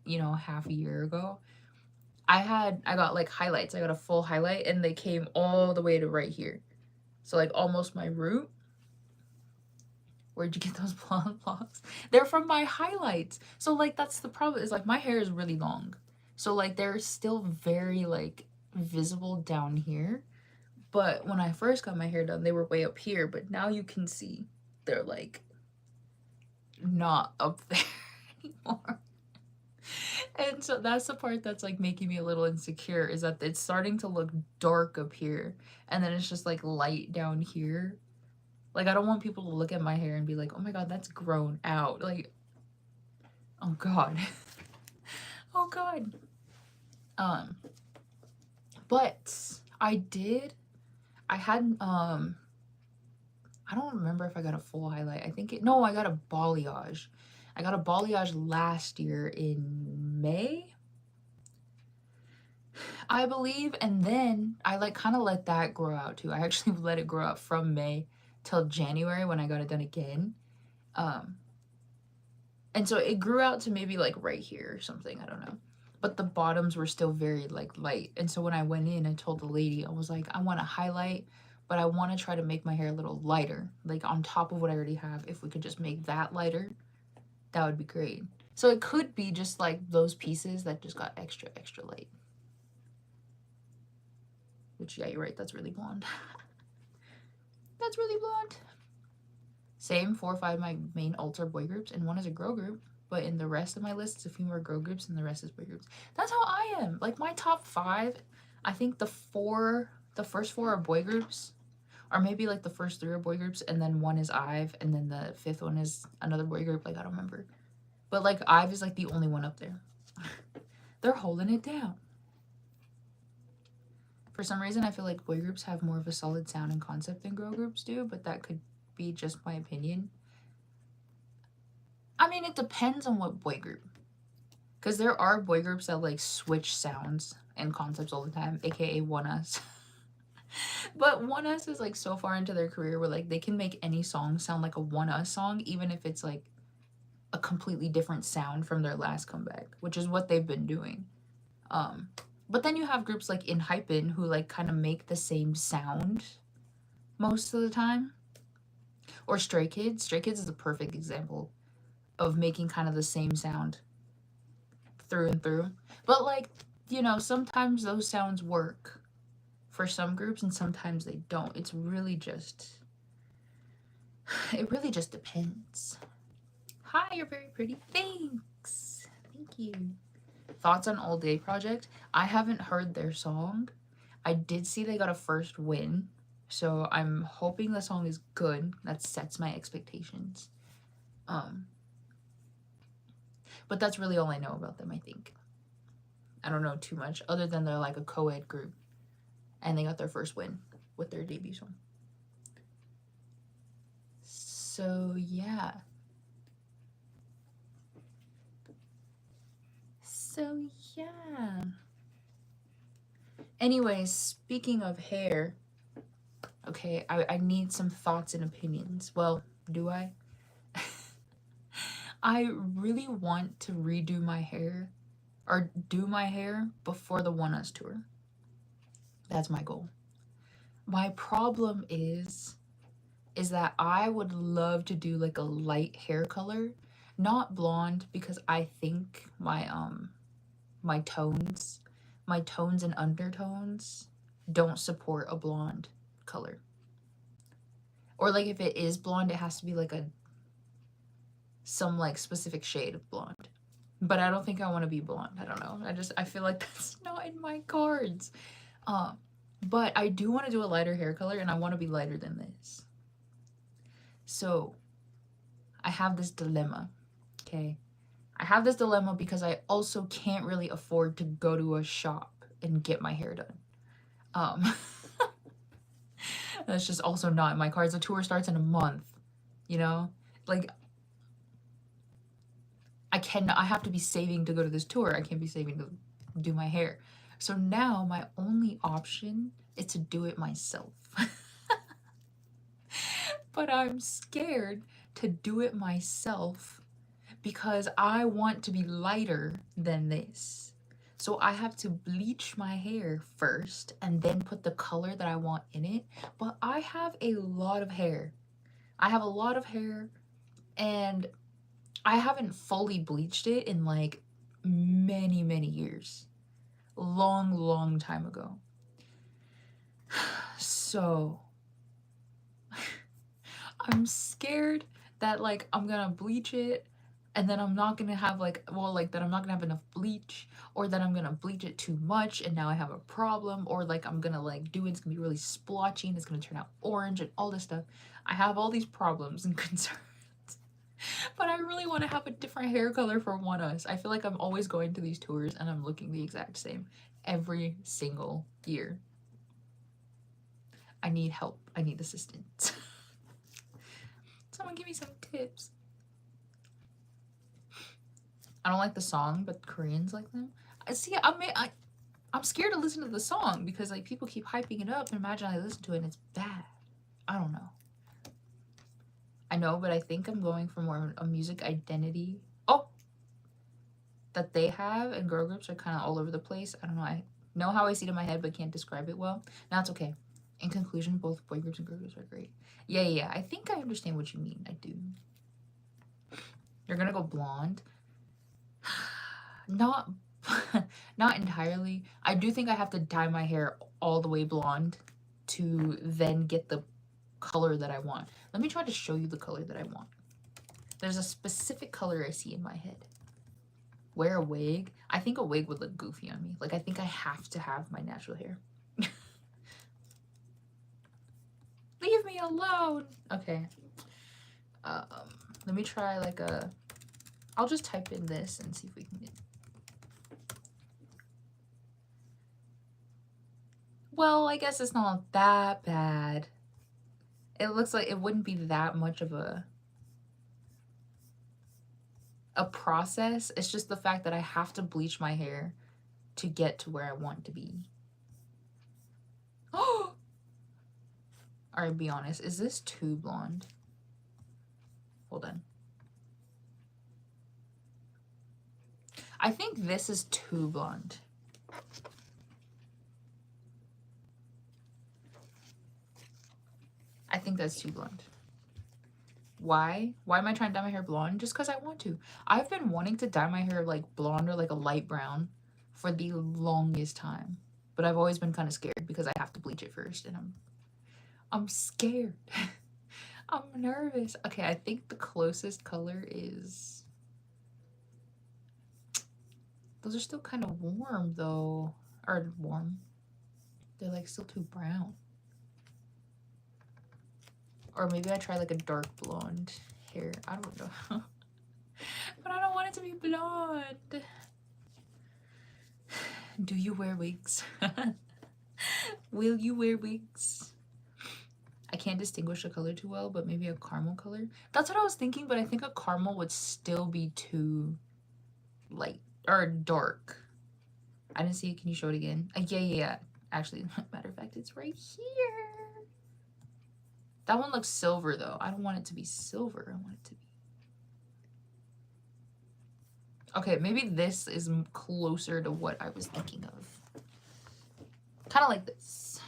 you know, half a year ago. I got like highlights. I got a full highlight and they came all the way to right here. So like almost my root. Where'd you get those blonde locks? They're from my highlights. So like that's the problem, is like my hair is really long. So like they're still very like visible down here. But when I first got my hair done, they were way up here, but now you can see they're like not up there anymore. And so that's the part that's like making me a little insecure, is that it's starting to look dark up here and then it's just like light down here. Like I don't want people to look at my hair and be like, oh my god, that's grown out. Like, oh god. Oh god. But I had I don't remember if I got a full highlight. No, I got a balayage. I got a balayage last year in May, I believe, and then I like kind of let that grow out too. I actually let it grow out from May till January when I got it done again. And so it grew out to maybe like right here or something, I don't know. But the bottoms were still very like light. And so when I went in, I told the lady, I was like, I want to highlight, but I want to try to make my hair a little lighter, like on top of what I already have. If we could just make that lighter, that would be great. So it could be just like those pieces that just got extra light. Which, yeah, you're right, that's really blonde. That's really blonde. Same, 4 or 5 my main alt are boy groups, and 1 is a girl group. But in the rest of my list, it's a few more girl groups, and the rest is boy groups. That's how I am. Like my top 5, I think the first 4 are boy groups, or maybe like the first 3 are boy groups, and then 1 is IVE, and then the 5th one is another boy group. Like I don't remember, but like IVE is like the only one up there. They're holding it down. For some reason, I feel like boy groups have more of a solid sound and concept than girl groups do, but that could be just my opinion. I mean, it depends on what boy group. Because there are boy groups that like switch sounds and concepts all the time, aka ONEUS. But ONEUS is like so far into their career where like they can make any song sound like a ONEUS song, even if it's like a completely different sound from their last comeback, which is what they've been doing. But then you have groups like ENHYPEN who like kind of make the same sound most of the time. Or Stray Kids. Stray Kids is a perfect example of making kind of the same sound through and through. But like, you know, sometimes those sounds work for some groups and sometimes they don't. It really just depends. Hi, you're very pretty. Thanks. Thank you. Thoughts on All Day Project? I haven't heard their song. I did see they got a first win, so I'm hoping the song is good. That sets my expectations. But that's really all I know about them, I think. I don't know too much, other than they're like a co-ed group. And they got their first win with their debut song. So, yeah. Anyways, speaking of hair, okay, I need some thoughts and opinions. Well, do I? I really want to redo my hair or do my hair before the ONEUS tour. That's my goal. My problem is that I would love to do like a light hair color, not blonde because I think my tones, my tones and undertones don't support a blonde color. Or like if it is blonde, it has to be like some like specific shade of blonde. But I don't think I want to be blonde. I don't know. I feel like that's not in my cards. But I do want to do a lighter hair color and I want to be lighter than this. So I have this dilemma. Okay. I have this dilemma because I also can't really afford to go to a shop and get my hair done. That's just also not in my cards. The tour starts in a month, you know? Like, I have to be saving to go to this tour. I can't be saving to do my hair. So now my only option is to do it myself. But I'm scared to do it myself because I want to be lighter than this. So I have to bleach my hair first and then put the color that I want in it. But I have a lot of hair. I have a lot of hair and I haven't fully bleached it in like many, many years. Long time ago. So I'm scared that like I'm gonna bleach it and then I'm not gonna have like, well, like that I'm not gonna have enough bleach, or that I'm gonna bleach it too much and now I have a problem, or like I'm gonna like do it, it's gonna be really splotchy and it's gonna turn out orange and all this stuff. I have all these problems and concerns. But I really want to have a different hair color for ONEUS. I feel like I'm always going to these tours and I'm looking the exact same every single year. I need help. I need assistance. Someone give me some tips. I don't like the song, but Koreans like them. See, I'm scared to listen to the song because like people keep hyping it up and imagine I listen to it and it's bad. I don't know. I know, but I think I'm going for more a music identity. Oh! That they have, and girl groups are kind of all over the place. I don't know. I know how I see it in my head, but can't describe it well. Now it's okay. In conclusion, both boy groups and girl groups are great. Yeah. I think I understand what you mean. I do. You're gonna go blonde. Not entirely. I do think I have to dye my hair all the way blonde to then get the color that I want. Let me try to show you the color that I want. There's a specific color I see in my head. Wear a wig. I think a wig would look goofy on me. Like, I think I have to have my natural hair. Leave me alone. Okay. Let me try like a... I'll just type in this and see if we can get... Well, I guess it's not that bad. It looks like it wouldn't be that much of a process. It's just the fact that I have to bleach my hair to get to where I want to be. Oh! Alright, be honest. Is this too blonde? Hold on. I think this is too blonde. I think that's too blonde. Why? Why am I trying to dye my hair blonde? Just because I want to. I've been wanting to dye my hair like blonde or like a light brown for the longest time. But I've always been kind of scared because I have to bleach it first and I'm scared. I'm nervous. Okay, I think the closest color is... Those are still kind of warm though. Or warm. They're like still too brown. Or maybe I try like a dark blonde hair. I don't know. But I don't want it to be blonde. Do you wear wigs? Will you wear wigs? I can't distinguish the color too well, but maybe a caramel color. That's what I was thinking, but I think a caramel would still be too light or dark. I didn't see it. Can you show it again? Yeah. Actually, matter of fact, it's right here. That one looks silver though. I don't want it to be silver. I want it to be... Okay, maybe this is closer to what I was thinking of. Kind of like this.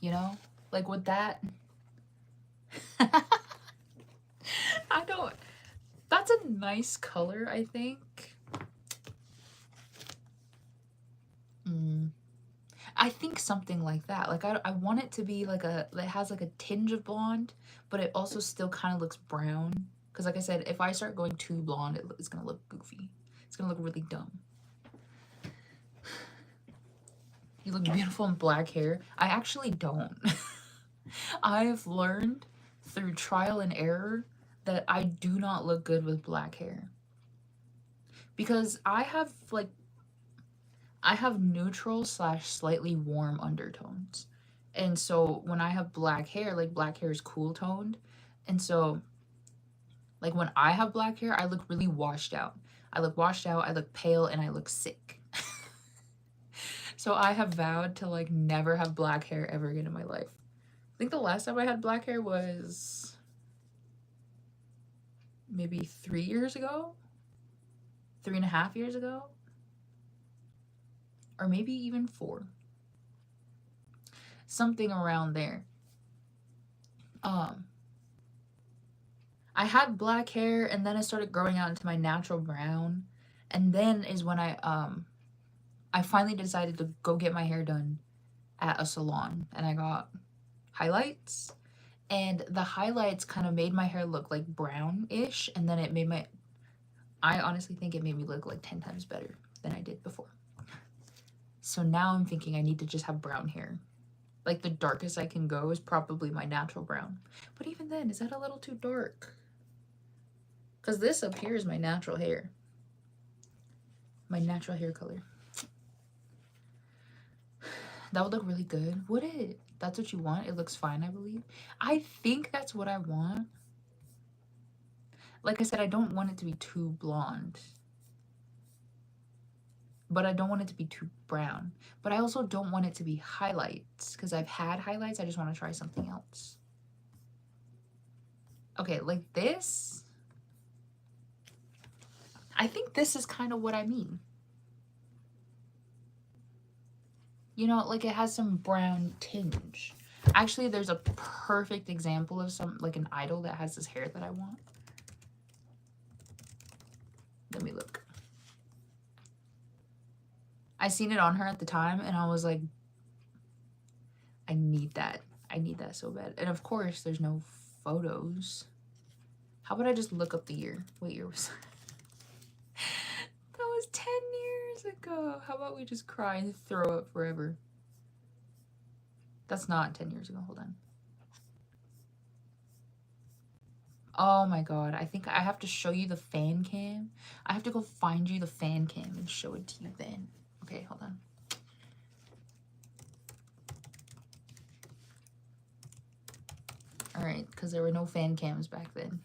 You know? Like with that. I don't... That's a nice color, I think. I think something like that. Like I want it to be like that has like a tinge of blonde, but it also still kind of looks brown. Because like I said, if I start going too blonde, it's going to look goofy. It's going to look really dumb. You look beautiful in black hair. I actually don't. I've learned through trial and error that I do not look good with black hair. Because I have neutral / slightly warm undertones. And so when I have black hair, like black hair is cool toned. And so like when I have black hair, I look really washed out. I look washed out, I look pale, and I look sick. So I have vowed to like never have black hair ever again in my life. I think the last time I had black hair was maybe 3 years ago, 3.5 years ago, or maybe even 4. Something around there. I had black hair and then it started growing out into my natural brown. And then is when I finally decided to go get my hair done at a salon, and I got highlights, and the highlights kind of made my hair look like brownish, and then it made I honestly think it made me look like 10 times better than I did before. So now I'm thinking I need to just have brown hair. Like the darkest I can go is probably my natural brown. But even then, is that a little too dark? Because this up here is my natural hair. My natural hair color. That would look really good, would it? That's what you want? It looks fine, I believe. I think that's what I want. Like I said, I don't want it to be too blonde. But I don't want it to be too brown. But I also don't want it to be highlights, because I've had highlights. I just want to try something else. Okay, like this. I think this is kind of what I mean. You know, like it has some brown tinge. Actually, there's a perfect example of like an idol that has this hair that I want. Let me look. I seen it on her at the time and I was like, I need that. I need that so bad. And of course, there's no photos. How about I just look up the year? What year was that? That was 10 years ago. How about we just cry and throw up forever? That's not 10 years ago. Hold on. Oh my god. I think I have to show you the fan cam. I have to go find you the fan cam and show it to you then. Okay, hold on. Alright, because there were no fan cams back then.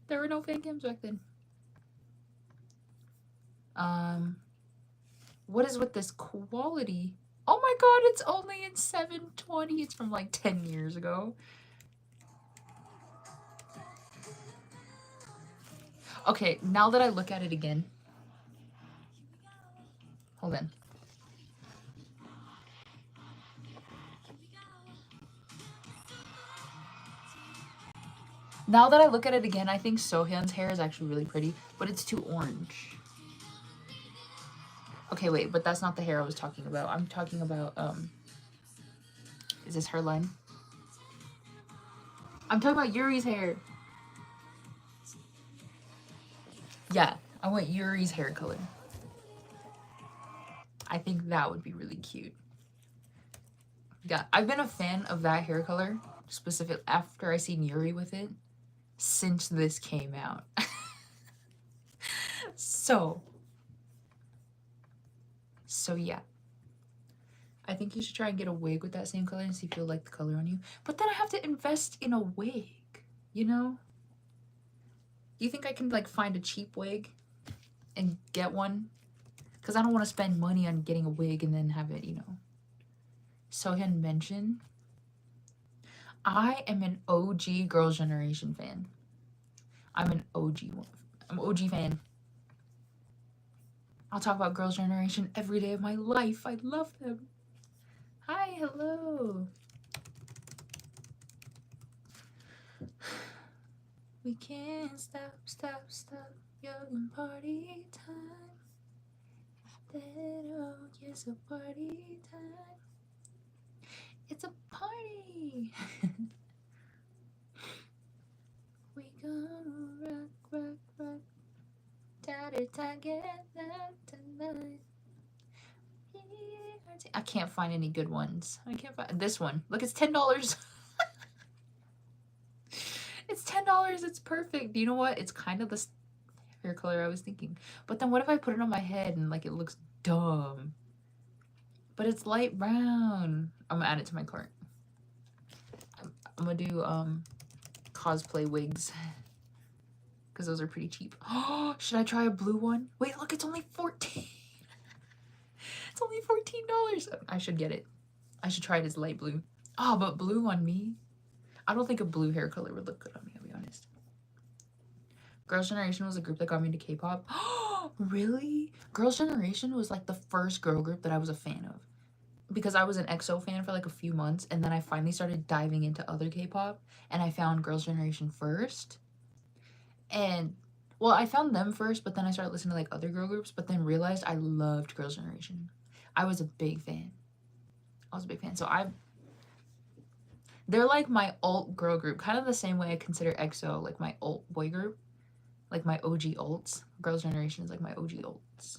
There were no fan cams back then. What is with this quality? Oh my god, it's only in 720. It's from like 10 years ago. Okay, now that I look at it again. Hold on. Now that I look at it again, I think Sohyun's hair is actually really pretty, but it's too orange. Okay, wait, but that's not the hair I was talking about. I'm talking about, is this her line? I'm talking about Yuri's hair. Yeah, I want Yuri's hair color. I think that would be really cute. Yeah, I've been a fan of that hair color, specific after I seen Yuri with it, since this came out. So yeah. I think you should try and get a wig with that same color and see if you'll like the color on you. But then I have to invest in a wig, you know? You think I can like find a cheap wig? and get one. Because I don't want to spend money on getting a wig and then have it, you know. Sohyun mentioned, I am an OG Girls' Generation fan. I'm an OG one. I'm an OG fan. I'll talk about Girls' Generation every day of my life. I love them. Hi, hello. We can't stop, young party time. Oh, yes, a party time. It's a party. We gonna rock together tonight. I can't find any good ones. I can't find this one. Look, it's $10. It's $10. It's perfect. You know what? It's kind of the hair color I was thinking. But then what if I put it on my head and like it looks dumb? But it's light brown. I'm gonna add it to my cart. I'm gonna do cosplay wigs because those are pretty cheap. Oh, should I try a blue one? Wait, look, it's only $14. It's only $14. I should get it. I should try it as light blue. Oh, but blue on me? I don't think a blue hair color would look good on me, I'll be honest. Girls' Generation was a group that got me into K-pop. Oh, really? Girls' Generation was like the first girl group that I was a fan of. Because I was an EXO fan for like a few months, and then I finally started diving into other K-pop, and I found Girls' Generation first. And, well, I found them first, but then I started listening to like other girl groups, but then realized I loved Girls' Generation. I was a big fan. So they're like my alt girl group, kind of the same way I consider EXO like my alt boy group, like my OG alts. Girls' Generation is like my OG alts.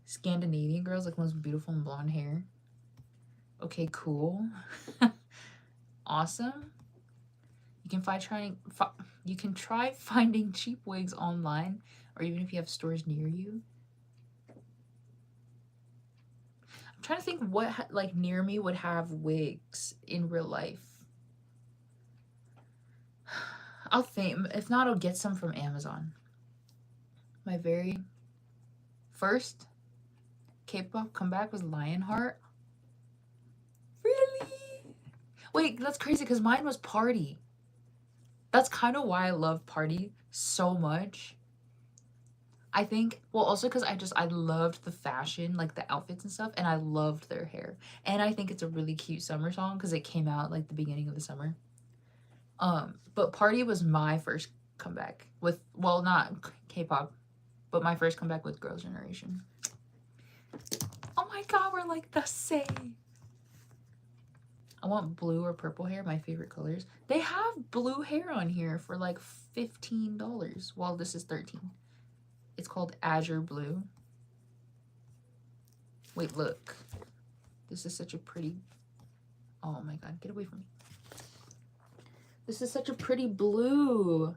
Scandinavian girls, like most beautiful and blonde hair. Okay, cool. Awesome. You can try finding cheap wigs online, or even if you have stores near you. I'm trying to think what like near me would have wigs in real life. I'll think. If not, I'll get some from Amazon. My very first K-pop comeback was Lionheart. Really? Wait, that's crazy because mine was Party. That's kind of why I love Party so much. I think, well, also because I loved the fashion, like the outfits and stuff, and I loved their hair. And I think it's a really cute summer song because it came out like the beginning of the summer. But Party was my first comeback with, well, not K-pop, but my first comeback with Girls' Generation. Oh my god, we're like the same. I want blue or purple hair, my favorite colors. They have blue hair on here for like $15. Well, this is $13. It's called Azure Blue. Wait, look. This is such a pretty... Oh my god, get away from me. This is such a pretty blue.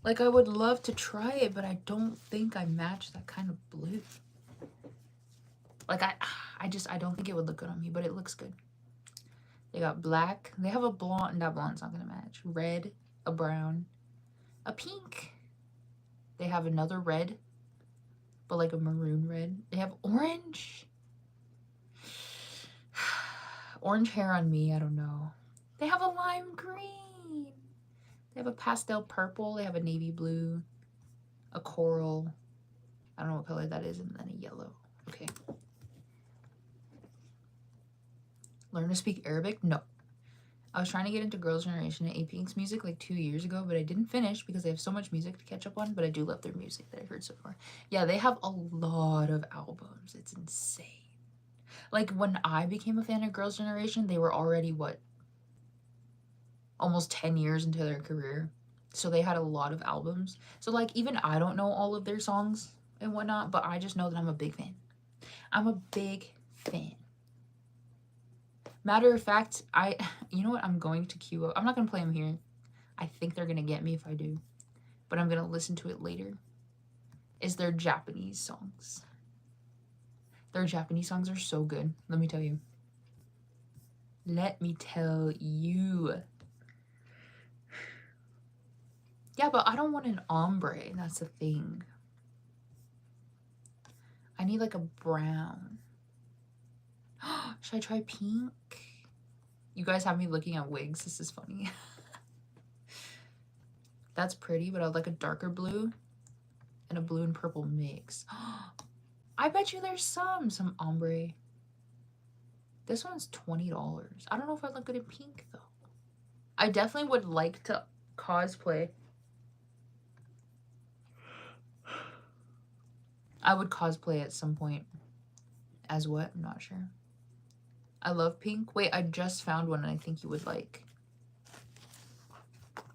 Like, I would love to try it, but I don't think I match that kind of blue. Like, I don't think it would look good on me, but it looks good. They got black. They have a blonde. That blonde's not gonna match. Red, a brown, a pink. They have another red, but like a maroon red. They have orange. Orange hair on me, I don't know. They have a lime green. They have a pastel purple. They have a navy blue, a coral. I don't know what color that is, and then a yellow. Okay. Learn to speak Arabic? No. I was trying to get into Girls' Generation and A-Pink's music like 2 years ago, but I didn't finish because they have so much music to catch up on, but I do love their music that I've heard so far. Yeah, they have a lot of albums. It's insane. Like, when I became a fan of Girls' Generation, they were already, what, almost 10 years into their career. So they had a lot of albums. So, like, even I don't know all of their songs and whatnot, but I just know that I'm a big fan. I'm a big fan. Matter of fact, you know what, I'm going to queue up. I'm not going to play them here. I think they're going to get me if I do. But I'm going to listen to it later. Is their Japanese songs. Their Japanese songs are so good. Let me tell you. Yeah, Yeah, but I don't want an ombre. That's the thing. I need like a brown. Should I try pink? You guys have me looking at wigs. This is funny. That's pretty, but I would like a darker blue and a blue and purple mix. I bet you there's some ombre. This one's $20. I don't know if I'd look good in pink though. I definitely would like to cosplay. I would cosplay at some point. As what? I'm not sure. I love pink. Wait, I just found one and I think you would like.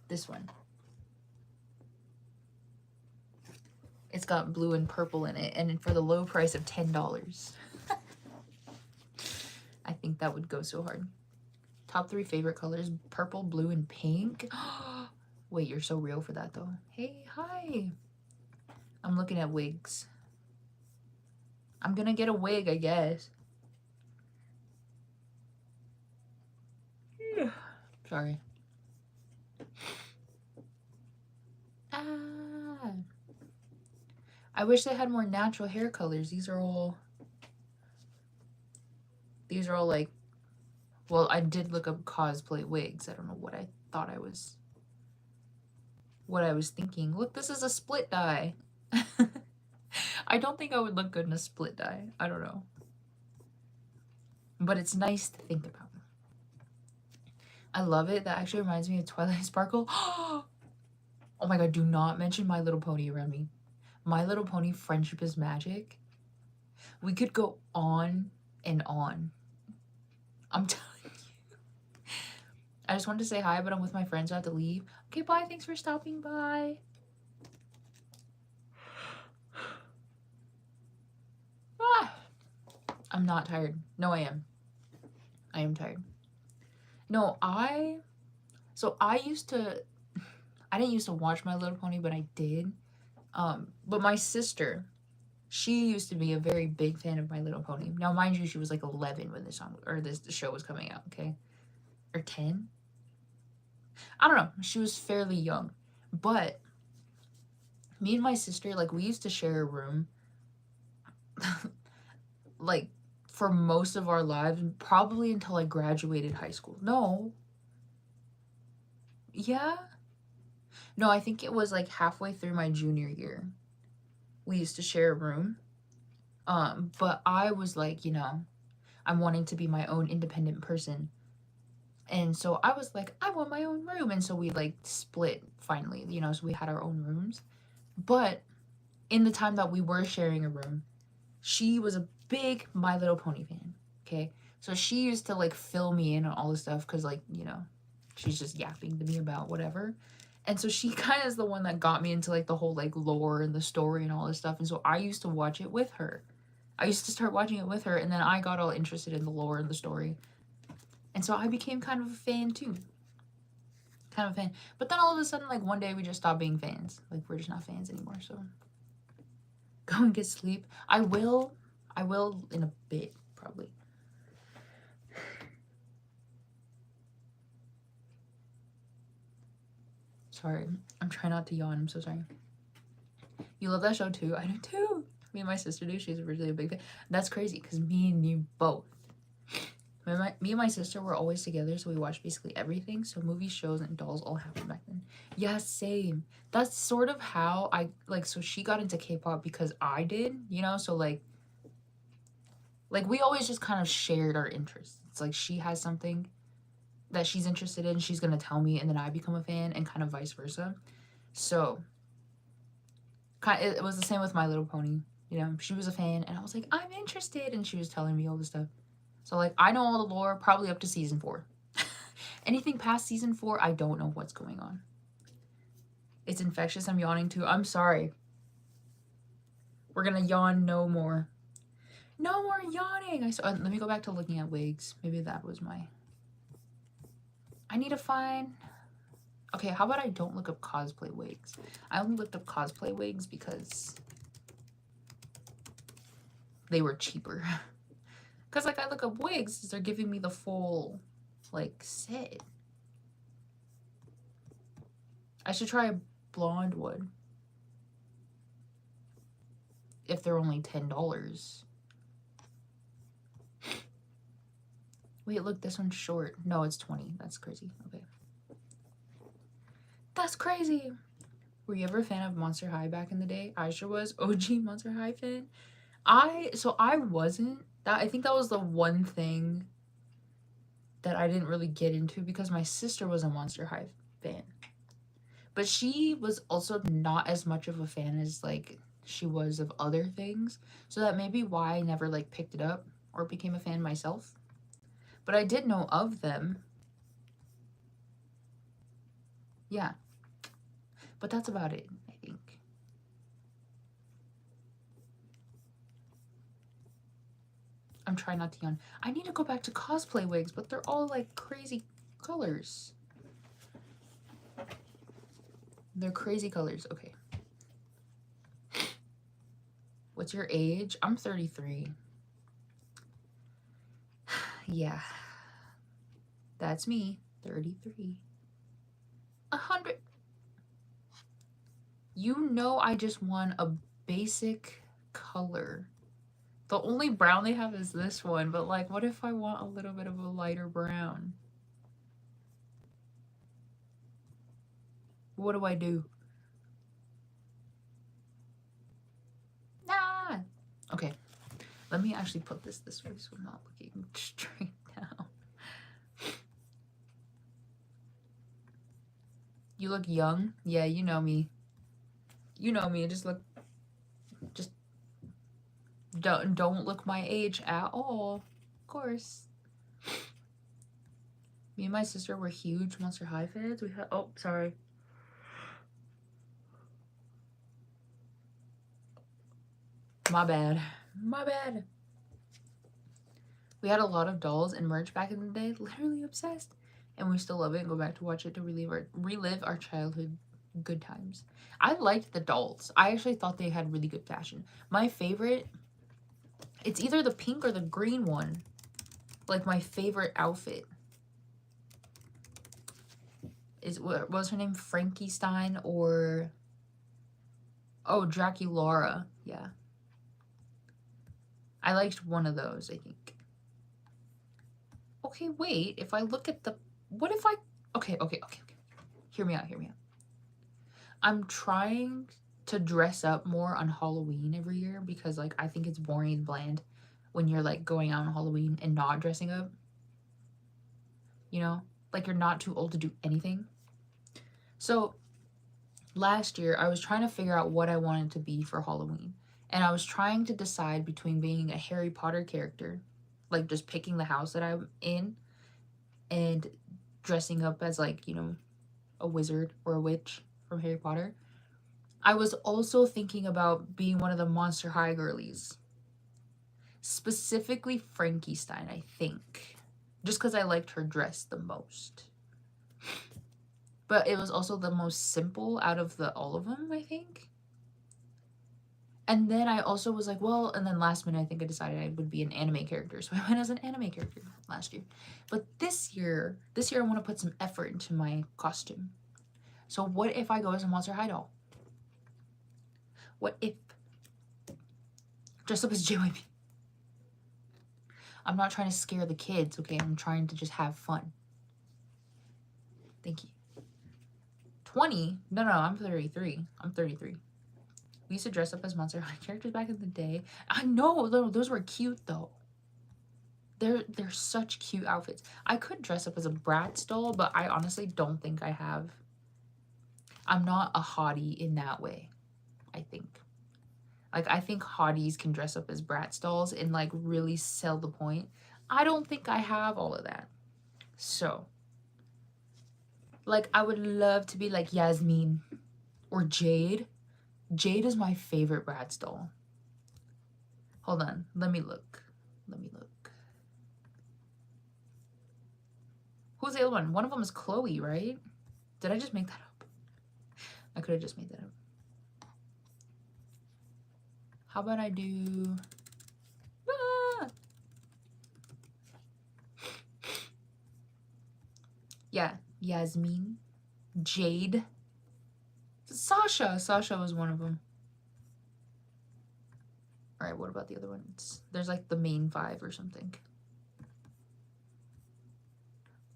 This one. It's got blue and purple in it, and for the low price of $10. I think that would go so hard. Top 3 favorite colors: purple, blue, and pink. Wait, you're so real for that though. Hey, hi. I'm looking at wigs. I'm gonna get a wig, I guess. Sorry. Ah. I wish they had more natural hair colors. These are all like, well, I did look up cosplay wigs. I don't know what I thought I was, what I was thinking. Look, this is a split dye. I don't think I would look good in a split dye. I don't know. But it's nice to think about. I love it. That actually reminds me of Twilight Sparkle. Oh my god, do not mention My Little Pony around me. My Little Pony Friendship is Magic. We could go on and on. I'm telling you. I just wanted to say hi, but I'm with my friends. I have to leave. Okay, bye. Thanks for stopping by. Ah, I'm not tired. No, I am. I am tired. No, I used to, I didn't used to watch My Little Pony, but I did. But my sister, she used to be a very big fan of My Little Pony. Now, mind you, she was like 11 when the show was coming out, okay? Or 10? I don't know. She was fairly young. But me and my sister, like, we used to share a room, like, for most of our lives, probably until I graduated high school. No. Yeah? No, I think it was, like, halfway through my junior year. We used to share a room. But I was like, you know, I'm wanting to be my own independent person. And so I was like, I want my own room. And so we like split finally, you know, so we had our own rooms. But in the time that we were sharing a room, she was a big My Little Pony fan. Okay. So she used to like fill me in on all this stuff because, like, you know, she's just yapping to me about whatever. And so she kind of is the one that got me into like the whole like lore and the story and all this stuff. And so I used to watch it with her. I used to start watching it with her, and then I got all interested in the lore and the story. And so I became kind of a fan too. Kind of a fan. But then all of a sudden, like one day we just stopped being fans. Like we're just not fans anymore, so. Go and get sleep. I will in a bit, probably. Sorry, I'm trying not to yawn, I'm so sorry. You love that show too? I do too. Me and my sister do. She's originally a big fan. That's crazy because me and you both. Me and my sister were always together, so we watched basically everything. So movies, shows, and dolls all happened back then. Yeah, same. That's sort of how I, like, so she got into K-pop because I did, you know? So, like, we always just kind of shared our interests. It's like she has something that she's interested in, she's gonna tell me, and then I become a fan, and kind of vice versa. So, it was the same with My Little Pony. You know, she was a fan, and I was like, I'm interested, and she was telling me all this stuff. So, like, I know all the lore, probably up to season 4. Anything past season 4, I don't know what's going on. It's infectious. I'm yawning too. I'm sorry. We're gonna yawn no more. No more yawning. Let me go back to looking at wigs. Maybe that was my... I need to find... Okay, how about I don't look up cosplay wigs? I only looked up cosplay wigs because they were cheaper. Because, like, I look up wigs, they're giving me the full, like, set. I should try blonde one. If they're only $10. Wait, look, this one's short. No, it's 20. That's crazy. Okay. That's crazy. Were you ever a fan of Monster High back in the day? I sure was. OG Monster High fan. I wasn't. I think that was the one thing that I didn't really get into because my sister was a Monster High fan. But she was also not as much of a fan as like she was of other things. So that may be why I never like picked it up or became a fan myself. But I did know of them. Yeah. But that's about it, I think. I'm trying not to yawn. I need to go back to cosplay wigs, but they're all like crazy colors. They're crazy colors. Okay. What's your age? I'm 33. Yeah. That's me. 33. 100. You know I just want a basic color. The only brown they have is this one, but like, what if I want a little bit of a lighter brown? What do I do? Nah. Okay. Let me actually put this way so I'm not looking straight down. You look young. Yeah, you know me. You know me. Just don't look my age at all. Of course. Me and my sister were huge Monster High fans. We had, oh, sorry. My bad. My bad. We had a lot of dolls and merch back in the day. Literally obsessed. And we still love it and go back to watch it to relive our childhood good times. I liked the dolls. I actually thought they had really good fashion. My favorite, it's either the pink or the green one. Like my favorite outfit. What was her name? Frankenstein or... Oh, Draculaura. Yeah. I liked one of those, I think. Okay, wait. If I look at the... What if I... Okay. Hear me out. I'm trying to dress up more on Halloween every year because, like, I think it's boring and bland when you're, like, going out on Halloween and not dressing up. You know? Like, you're not too old to do anything. So, last year, I was trying to figure out what I wanted to be for Halloween. And I was trying to decide between being a Harry Potter character, like, just picking the house that I'm in, and dressing up as, like, you know, a wizard or a witch from Harry Potter. I was also thinking about being one of the Monster High girlies. Specifically Frankenstein, I think. Just because I liked her dress the most. But it was also the most simple out of all of them, I think. And then I also was like, well, and then last minute I think I decided I would be an anime character. So I went as an anime character last year. But this year I want to put some effort into my costume. So what if I go as a Monster High doll? What if? Dress up as JYP. I'm not trying to scare the kids, okay? I'm trying to just have fun. Thank you. 20? No, I'm 33. I'm 33. We used to dress up as Monster High characters back in the day. I know, those were cute though. They're such cute outfits. I could dress up as a Bratz doll, but I honestly don't think I have. I'm not a hottie in that way, I think. Like, I think hotties can dress up as Bratz dolls and, like, really sell the point. I don't think I have all of that. So, like, I would love to be, like, Yasmin or Jade. Jade is my favorite Bratz doll. Hold on. Let me look. Who's the other one? One of them is Chloe, right? Did I just make that up? I could have just made that up. How about I do... Yeah, Yasmin, Jade, Sasha was one of them. All right, what about the other ones? There's like the main 5 or something.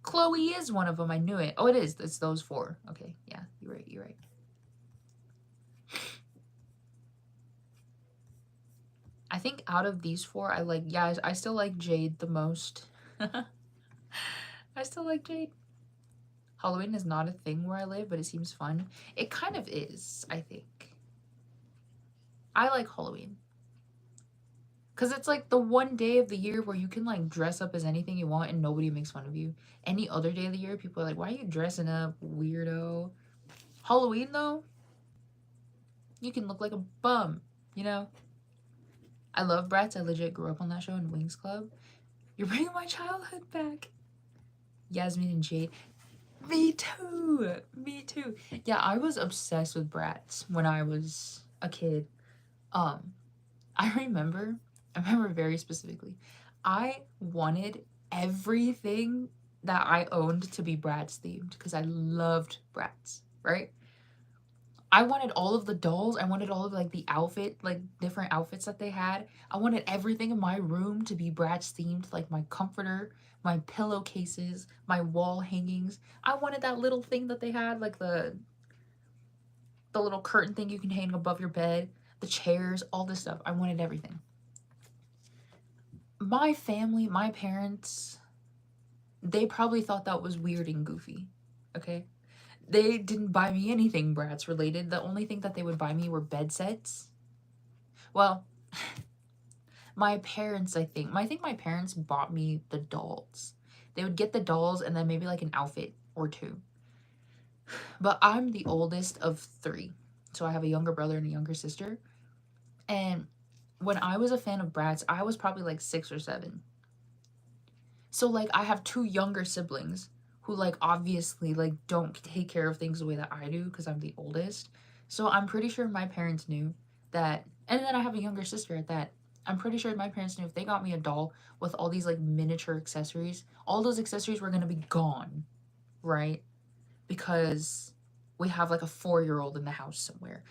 Chloe is one of them. I knew it. Oh, it is. It's those 4. Okay, yeah, you're right. You're right. I think out of these 4, I still like Jade the most. I still like Jade. Halloween is not a thing where I live, but it seems fun. It kind of is, I think. I like Halloween. Because it's like the one day of the year where you can like dress up as anything you want and nobody makes fun of you. Any other day of the year, people are like, why are you dressing up, weirdo? Halloween, though, you can look like a bum, you know? I love Bratz. I legit grew up on that show in Wings Club. You're bringing my childhood back. Yasmin and Jade. Me too. Me too. Yeah, I was obsessed with Bratz when I was a kid. I remember very specifically, I wanted everything that I owned to be Bratz themed because I loved Bratz, right? I wanted all of the dolls. I wanted all of like the outfit, like different outfits that they had. I wanted everything in my room to be Bratz themed, like my comforter, my pillowcases, my wall hangings. I wanted that little thing that they had, like the little curtain thing you can hang above your bed, the chairs, all this stuff. I wanted everything. My family, my parents, they probably thought that was weird and goofy, okay? They didn't buy me anything Bratz related. The only thing that they would buy me were bed sets. Well, my parents, I think my parents bought me the dolls. They would get the dolls and then maybe like an outfit or 2. But I'm the oldest of 3. So I have a younger brother and a younger sister. And when I was a fan of Bratz, I was probably like 6 or 7. So like I have 2 younger siblings who like obviously like don't take care of things the way that I do because I'm the oldest. So I'm pretty sure my parents knew that, and then I have a younger sister at that. I'm pretty sure my parents knew if they got me a doll with all these like miniature accessories, all those accessories were gonna be gone, right? Because we have like a 4-year-old in the house somewhere.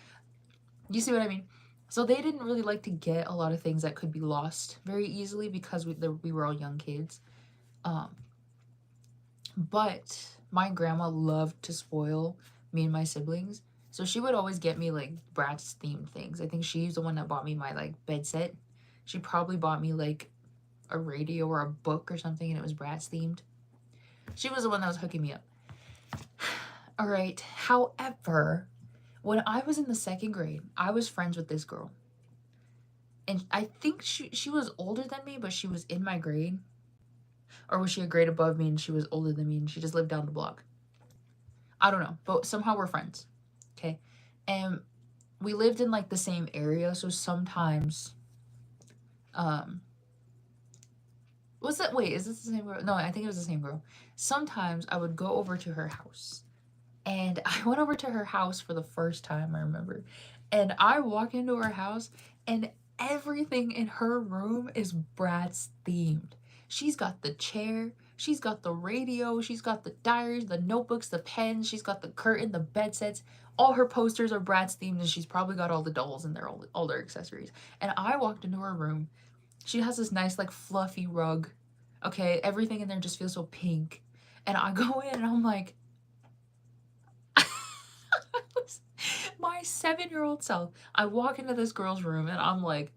You see what I mean? So they didn't really like to get a lot of things that could be lost very easily because we were all young kids. But my grandma loved to spoil me and my siblings. So she would always get me like Bratz themed things. I think she's the one that bought me my like bed set. She probably bought me like a radio or a book or something and it was Bratz themed. She was the one that was hooking me up. All right. However, when I was in the 2nd grade, I was friends with this girl. And I think she was older than me, but she was in my grade. Or was she a grade above me and she was older than me and she just lived down the block? I don't know, but somehow we're friends. Okay. And we lived in like the same area, so sometimes was that wait, is this the same girl? No, I think it was the same girl. Sometimes I would go over to her house. And I went over to her house for the first time, I remember. And I walk into her house and everything in her room is Bratz themed. She's got the chair, she's got the radio, she's got the diaries, the notebooks, the pens, she's got the curtain, the bed sets. All her posters are Bratz themed and she's probably got all the dolls and all their accessories. And I walked into her room. She has this nice like fluffy rug. Okay, everything in there just feels so pink. And I go in and I'm like, my 7-year-old self. I walk into this girl's room and I'm like,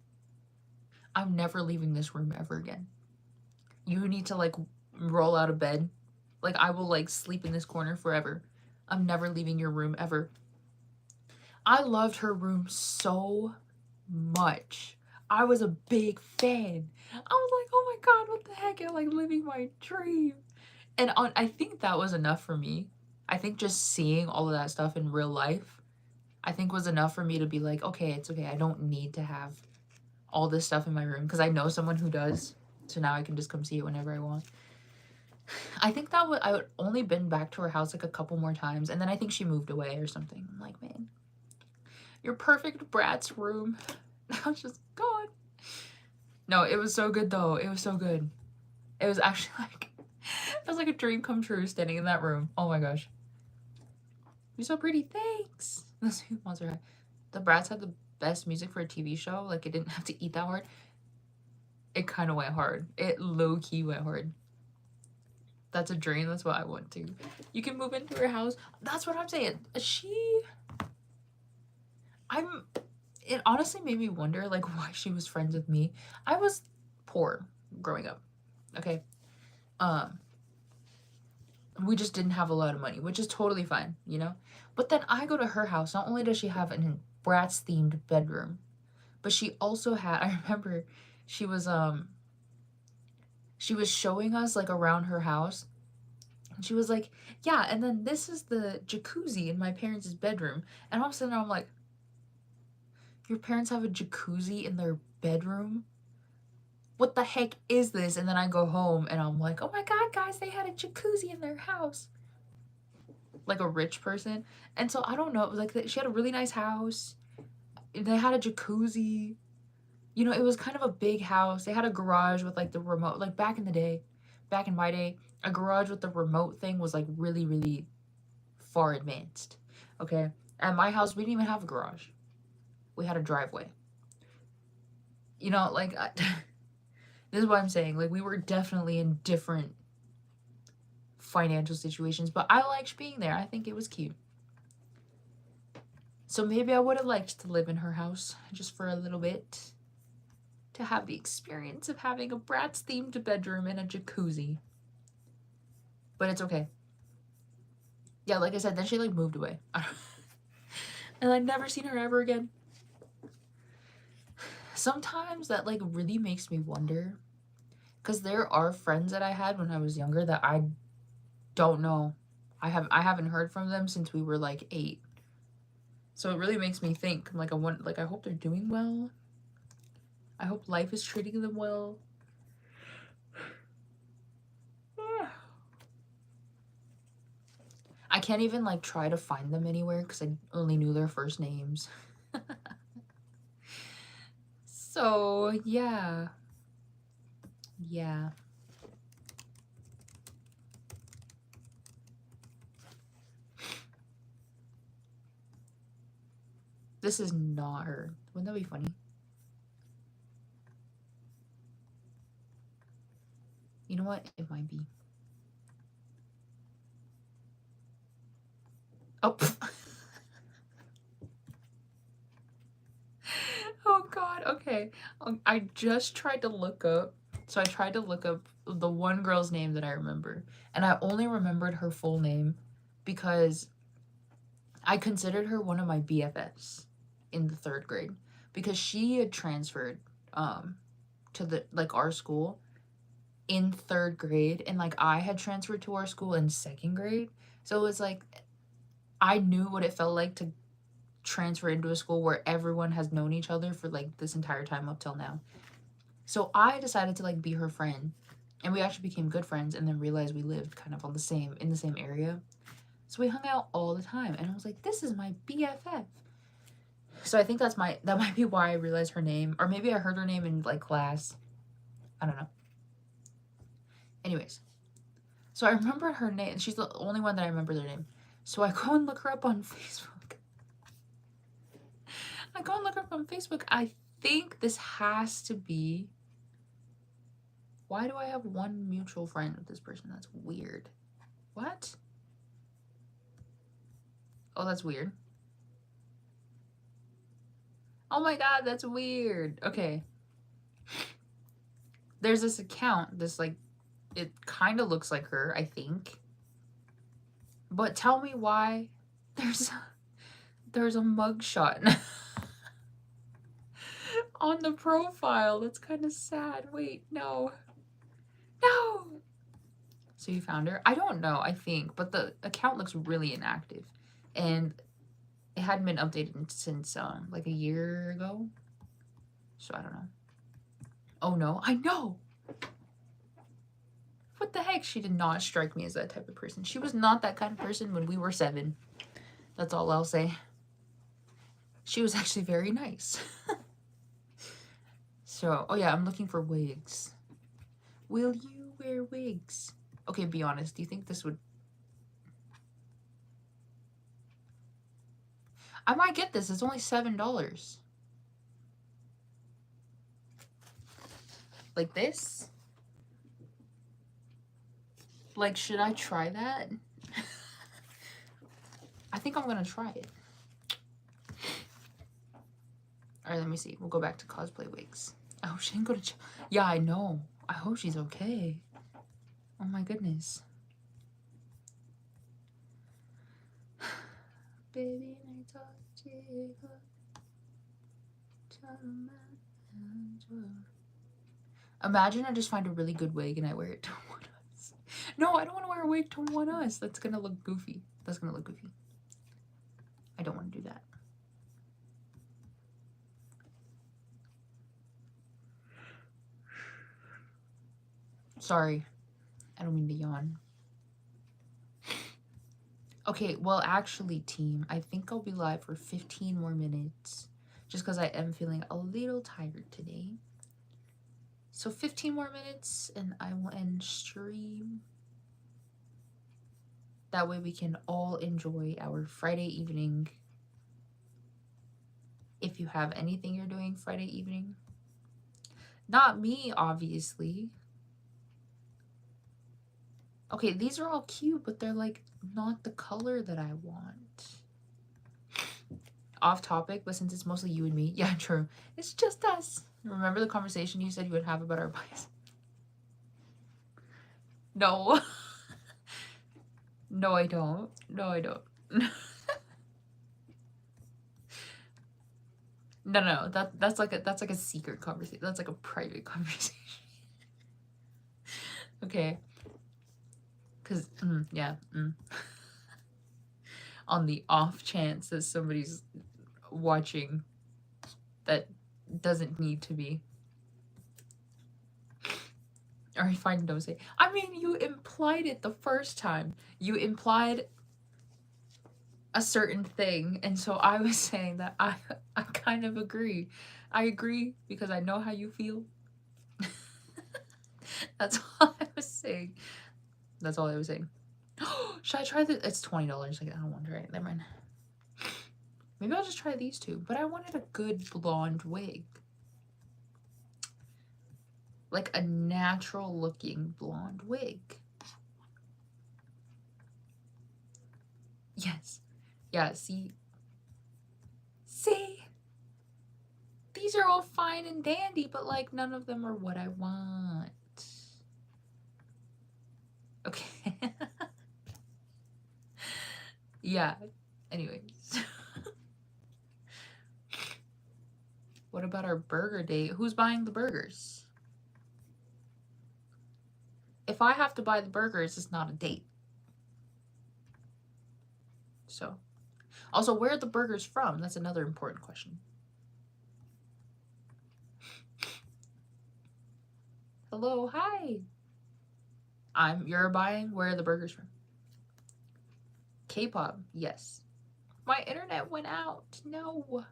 I'm never leaving this room ever again. You need to like roll out of bed. Like I will like sleep in this corner forever. I'm never leaving your room ever. I loved her room so much. I was a big fan. I was like, oh my God, what the heck? I'm like living my dream. And I think that was enough for me. I think just seeing all of that stuff in real life, I think was enough for me to be like, okay, it's okay. I don't need to have all this stuff in my room because I know someone who does. So now I can just come see it whenever I want. I think I would only been back to her house like a couple more times. And then I think she moved away or something. I'm like, man, your perfect Bratz room. I was just gone. No, it was so good though. It was so good. It was actually like, it was like a dream come true standing in that room. Oh my gosh. You're so pretty, thanks. That's Monster High. The Bratz had the best music for a TV show. Like, it didn't have to eat that hard. It kind of went hard. It low-key went hard. That's a dream. That's what I want to. You can move into her house. That's what I'm saying. It honestly made me wonder, like, why she was friends with me. I was poor growing up, okay? We just didn't have a lot of money, which is totally fine, you know? But then I go to her house. Not only does she have a Bratz-themed bedroom, but she also had, I remember she was showing us, like, around her house. And she was like, yeah, and then this is the jacuzzi in my parents' bedroom. And all of a sudden I'm like, your parents have a jacuzzi in their bedroom? What the heck is this? And then I go home and I'm like, oh my god, guys, they had a jacuzzi in their house. Like a rich person. And so I don't know, it was like she had a really nice house. They had a jacuzzi. You know, it was kind of a big house. They had a garage with like the remote, like back in the day, back in my day, a garage with the remote thing was like really, really far advanced. Okay. At my house, we didn't even have a garage. We had a driveway. You know, like, this is what I'm saying. Like, we were definitely in different financial situations, but I liked being there. I think it was cute. So maybe I would have liked to live in her house just for a little bit. To have the experience of having a Bratz-themed bedroom and a jacuzzi. But it's okay. Yeah, like I said, then she, like, moved away. And I've never seen her ever again. Sometimes that, like, really makes me wonder. Because there are friends that I had when I was younger that I don't know. I haven't heard from them since we were, like, 8. So it really makes me think. Like, I hope they're doing well. I hope life is treating them well. I can't even, like, try to find them anywhere because I only knew their first names. So, yeah. Yeah. This is not her. Wouldn't that be funny? You know what? It might be. Oh. Oh god, okay. I just tried to look up. So I tried to look up the one girl's name that I remember. And I only remembered her full name because I considered her one of my BFFs in the 3rd grade. Because she had transferred to the, like, our school in 3rd grade. And, like, I had transferred to our school in 2nd grade. So it was like, I knew what it felt like to transfer into a school where everyone has known each other for, like, this entire time up till now. So I decided to, like, be her friend. And we actually became good friends and then realized we lived kind of in the same area. So we hung out all the time. And I was like, this is my BFF. So I think that might be why I realized her name. Or maybe I heard her name in, like, class. I don't know. Anyways. So I remember her name. She's the only one that I remember their name. So I go and look her up on Facebook. I think this has to be... Why do I have one mutual friend with this person? That's weird. What? Oh, that's weird. Oh my god, that's weird. Okay. There's this account, like, it kind of looks like her, I think. But tell me why there's a mugshot on the profile. That's kind of sad. Wait, no. No! So you found her? I don't know, I think. But the account looks really inactive. And it hadn't been updated since, like, a year ago. So I don't know. Oh, no. I know! What the heck? She did not strike me as that type of person. She was not that kind of person when we were 7. That's all I'll say. She was actually very nice. So, oh yeah, I'm looking for wigs. Will you wear wigs? Okay, be honest. Do you think this would... I might get this. It's only $7. Like this? Like, should I try that? I think I'm gonna try it. Alright, let me see. We'll go back to cosplay wigs. I hope she didn't go to yeah, I know. I hope she's okay. Oh my goodness. Baby, imagine I just find a really good wig and I wear it to ONEUS. No, I don't want to wear a wig to ONEUS. That's gonna look goofy. That's gonna look goofy. I don't want to do that. Sorry. I don't mean to yawn. Okay, well, actually, team, I think I'll be live for 15 more minutes. Just because I am feeling a little tired today. So 15 more minutes and I will end stream. That way we can all enjoy our Friday evening. If you have anything you're doing Friday evening. Not me, obviously. Okay, these are all cute, but they're like not the color that I want. Off topic, but since it's mostly you and me. Yeah, true. It's just us. Remember the conversation you said you would have about our bias? No. No, I don't. No, I don't. No. That's like a secret conversation. That's like a private conversation. Okay. Cause yeah. On the off chance that somebody's watching that doesn't need to be. Or if I don't say, I mean, you implied it the first time. You implied a certain thing, and so I was saying that I kind of agree. I agree because I know how you feel. That's all I was saying. That's all I was saying. Should I try this? It's $20. Like, I don't want to try it. Never mind. Maybe I'll just try these two. But I wanted a good blonde wig. Like a natural looking blonde wig. Yes. Yeah, see? See? These are all fine and dandy, but like none of them are what I want. Okay. Yeah. Anyways. What about our burger date? Who's buying the burgers? If I have to buy the burgers, it's not a date. So, also, where are the burgers from? That's another important question. Hello, hi. You're buying. Where are the burgers from? K-pop, yes. My internet went out. No.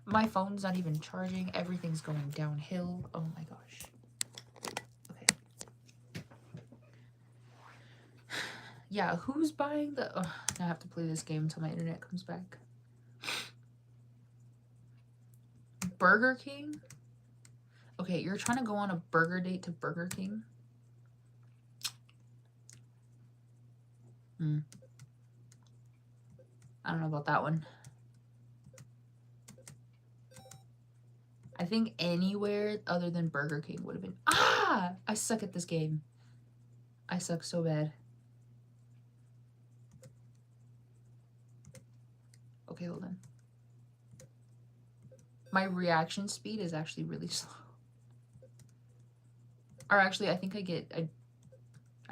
My phone's not even charging. Everything's going downhill. Oh my gosh. Okay. Yeah, who's buying the... Oh, I have to play this game until my internet comes back. Burger King? Okay, you're trying to go on a burger date to Burger King? I don't know about that one. I think anywhere other than Burger King would have been... Ah! I suck at this game. I suck so bad. Okay, hold on. My reaction speed is actually really slow. Or actually, I think I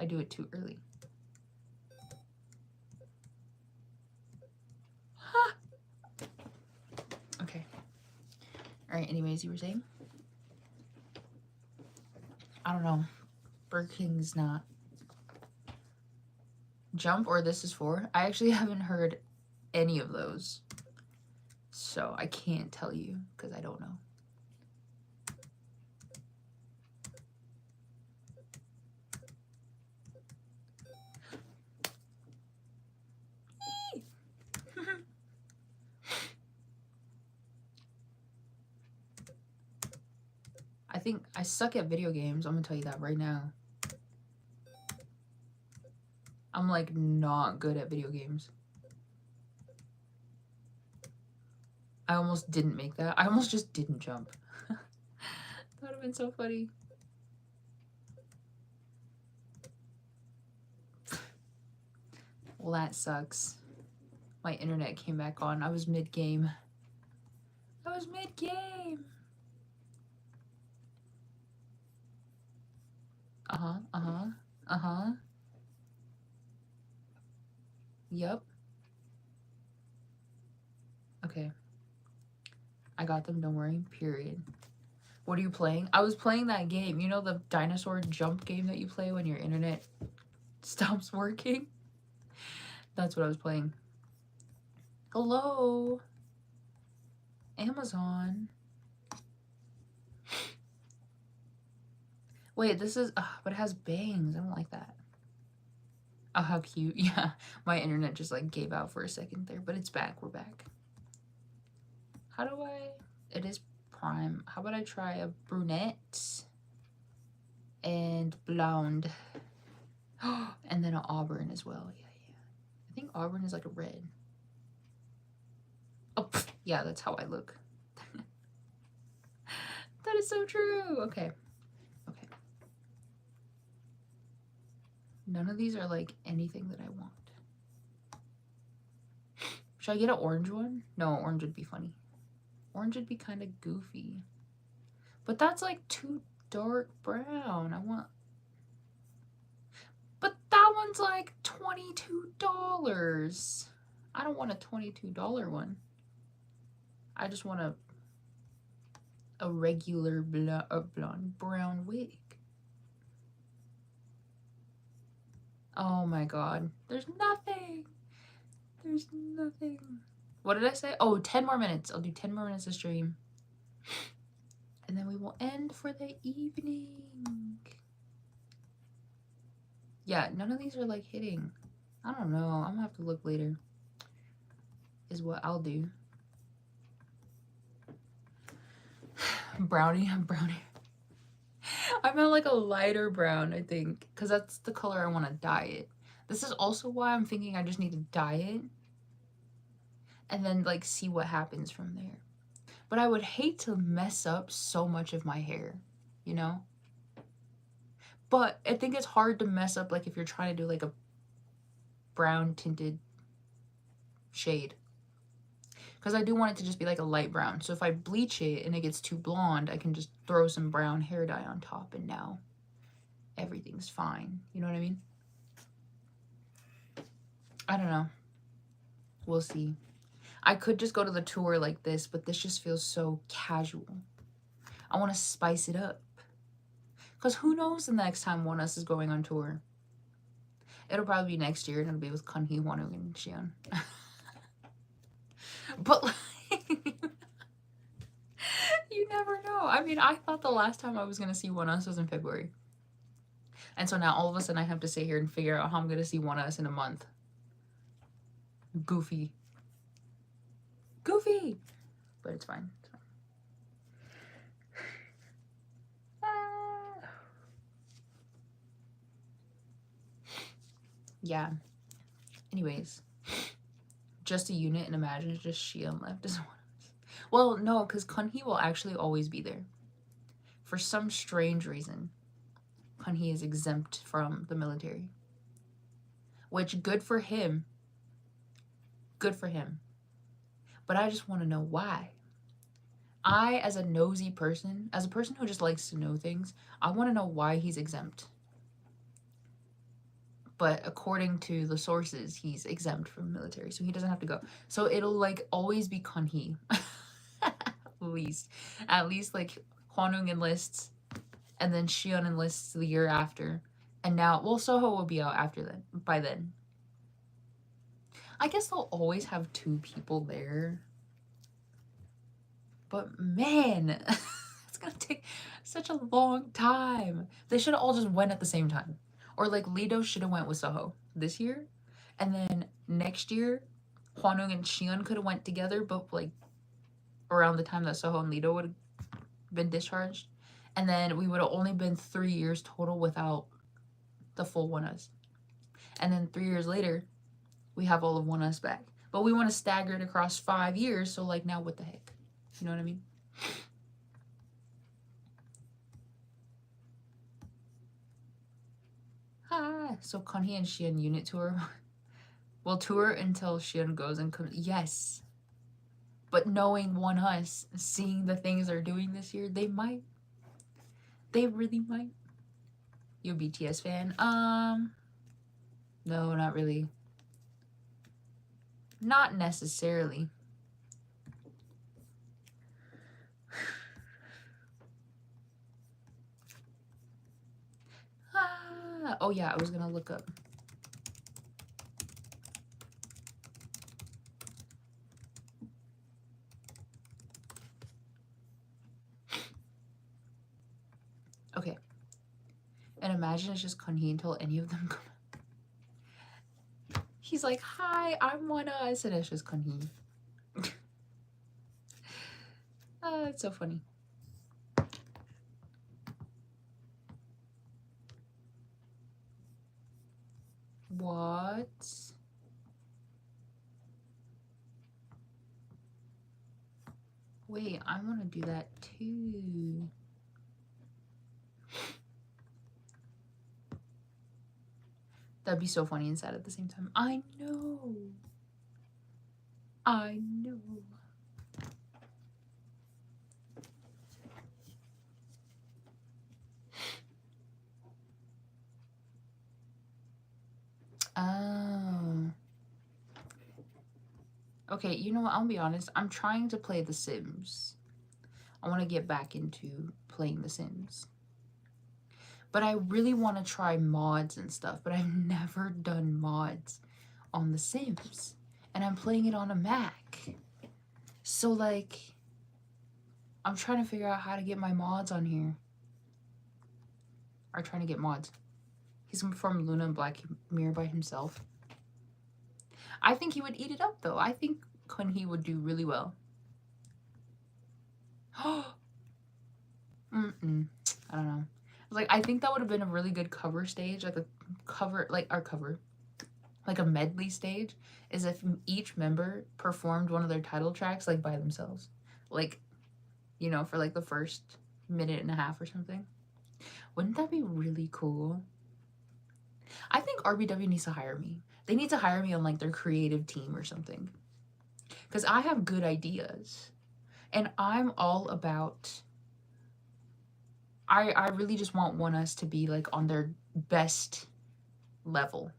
do it too early. Huh. Okay. All right, anyways, you were saying? I don't know. Burger King's not. Jump or This Is For? I actually haven't heard any of those. So I can't tell you because I don't know. think I suck at video games. I'm gonna tell you that right now. I'm like not good at video games. I almost didn't make that. I almost just didn't jump. That would have been so funny. Well, that sucks. My internet came back on. I was mid-game. I was mid-game. Uh-huh, uh-huh, uh-huh. Yep. Okay. I got them, don't worry. Period. What are you playing? I was playing that game. You know the dinosaur jump game that you play when your internet stops working? That's what I was playing. Hello? Amazon. Wait, this is... but it has bangs. I don't like that. Oh, how cute. Yeah, my internet just like gave out for a second there, but it's back. We're back. How do I... It is prime. How about I try a brunette and blonde? And then an auburn as well. Yeah, yeah. I think auburn is like a red. Oh, yeah, that's how I look. That is so true. Okay. Okay. None of these are like anything that I want. Should I get an orange one? No, orange would be funny. Orange would be kind of goofy. But that's like too dark brown. I want... But that one's like $22. I don't want a $22 one. I just want a regular blonde brown wig. Oh my god. There's nothing. There's nothing. What did I say? Oh, 10 more minutes. I'll do 10 more minutes of stream. And then we will end for the evening. Yeah, none of these are like hitting. I don't know. I'm gonna have to look later. Is what I'll do. Brownie. I meant like a lighter brown, I think. Because that's the color I want to dye it. This is also why I'm thinking I just need to dye it. And then like see what happens from there. But I would hate to mess up so much of my hair, you know? But I think it's hard to mess up like if you're trying to do like a brown tinted shade. Because I do want it to just be like a light brown. So if I bleach it and it gets too blonde, I can just throw some brown hair dye on top and now everything's fine. You know what I mean? I don't know. We'll see. I could just go to the tour like this, but this just feels so casual. I want to spice it up. Because who knows the next time ONEUS is going on tour? It'll probably be next year and it'll be with Kunhee, Hwanwoong, and Xion. But like, you never know. I mean, I thought the last time I was going to see ONEUS was in February. And so now all of a sudden I have to sit here and figure out how I'm going to see ONEUS in a month. Goofy. Goofy! But it's fine. It's fine. Yeah. Anyways. Just a unit, and imagine it's just Xion left as ONEUS. Well, no, because Kunhee will actually always be there. For some strange reason, Kunhee is exempt from the military. Which, good for him. Good for him. But I just want to know why. I, as a nosy person, as a person who just likes to know things, I want to know why he's exempt. But according to the sources, he's exempt from the military, so he doesn't have to go. So it'll like always be Kunhee. At least like Hwanwoong enlists, and then Xion enlists the year after. And now, well, Soho will be out after then, by then. I guess they'll always have two people there. But man, it's gonna take such a long time. They should have all just went at the same time. Or like Lido should have went with Soho this year. And then next year, Hwanwoong and Xion could have went together, but like around the time that Soho and Lido would have been discharged. And then we would have only been 3 years total without the full ONEUS. And then 3 years later, we have all of ONEUS back. But we want to stagger it across 5 years, so like now what the heck? You know what I mean? Ah, so Kunhee and Xian unit tour. We'll tour until Xian goes and comes. Yes. But knowing ONEUS, seeing the things they're doing this year, they might. They really might. You a BTS fan? No, not really. Not necessarily. Oh yeah, I was gonna look up. Okay. And imagine it's just Kunhee until any of them come. He's like, hi, I'm ONEUS, and it's just Kunhee. It's so funny. What? Wait, I want to do that too. That'd be so funny and sad at the same time. I know. I know. Oh. Okay, you know what? I'll be honest. I'm trying to play The Sims. I want to get back into playing The Sims. But I really want to try mods and stuff. But I've never done mods on The Sims. And I'm playing it on a Mac. So, like, I'm trying to figure out how to get my mods on here. Or trying to get mods. He's from Luna and Black Mirror by himself. I think he would eat it up, though. I think Kunhee would do really well. I don't know. Like, I think that would have been a really good cover stage, like a cover, like our cover, like a medley stage, is if each member performed one of their title tracks, like, by themselves. Like, you know, for, like, the first minute and a half or something. Wouldn't that be really cool? I think RBW needs to hire me. They need to hire me on, like, their creative team or something. Because I have good ideas. And I'm all about... I really just want ONEUS to be, like, on their best level.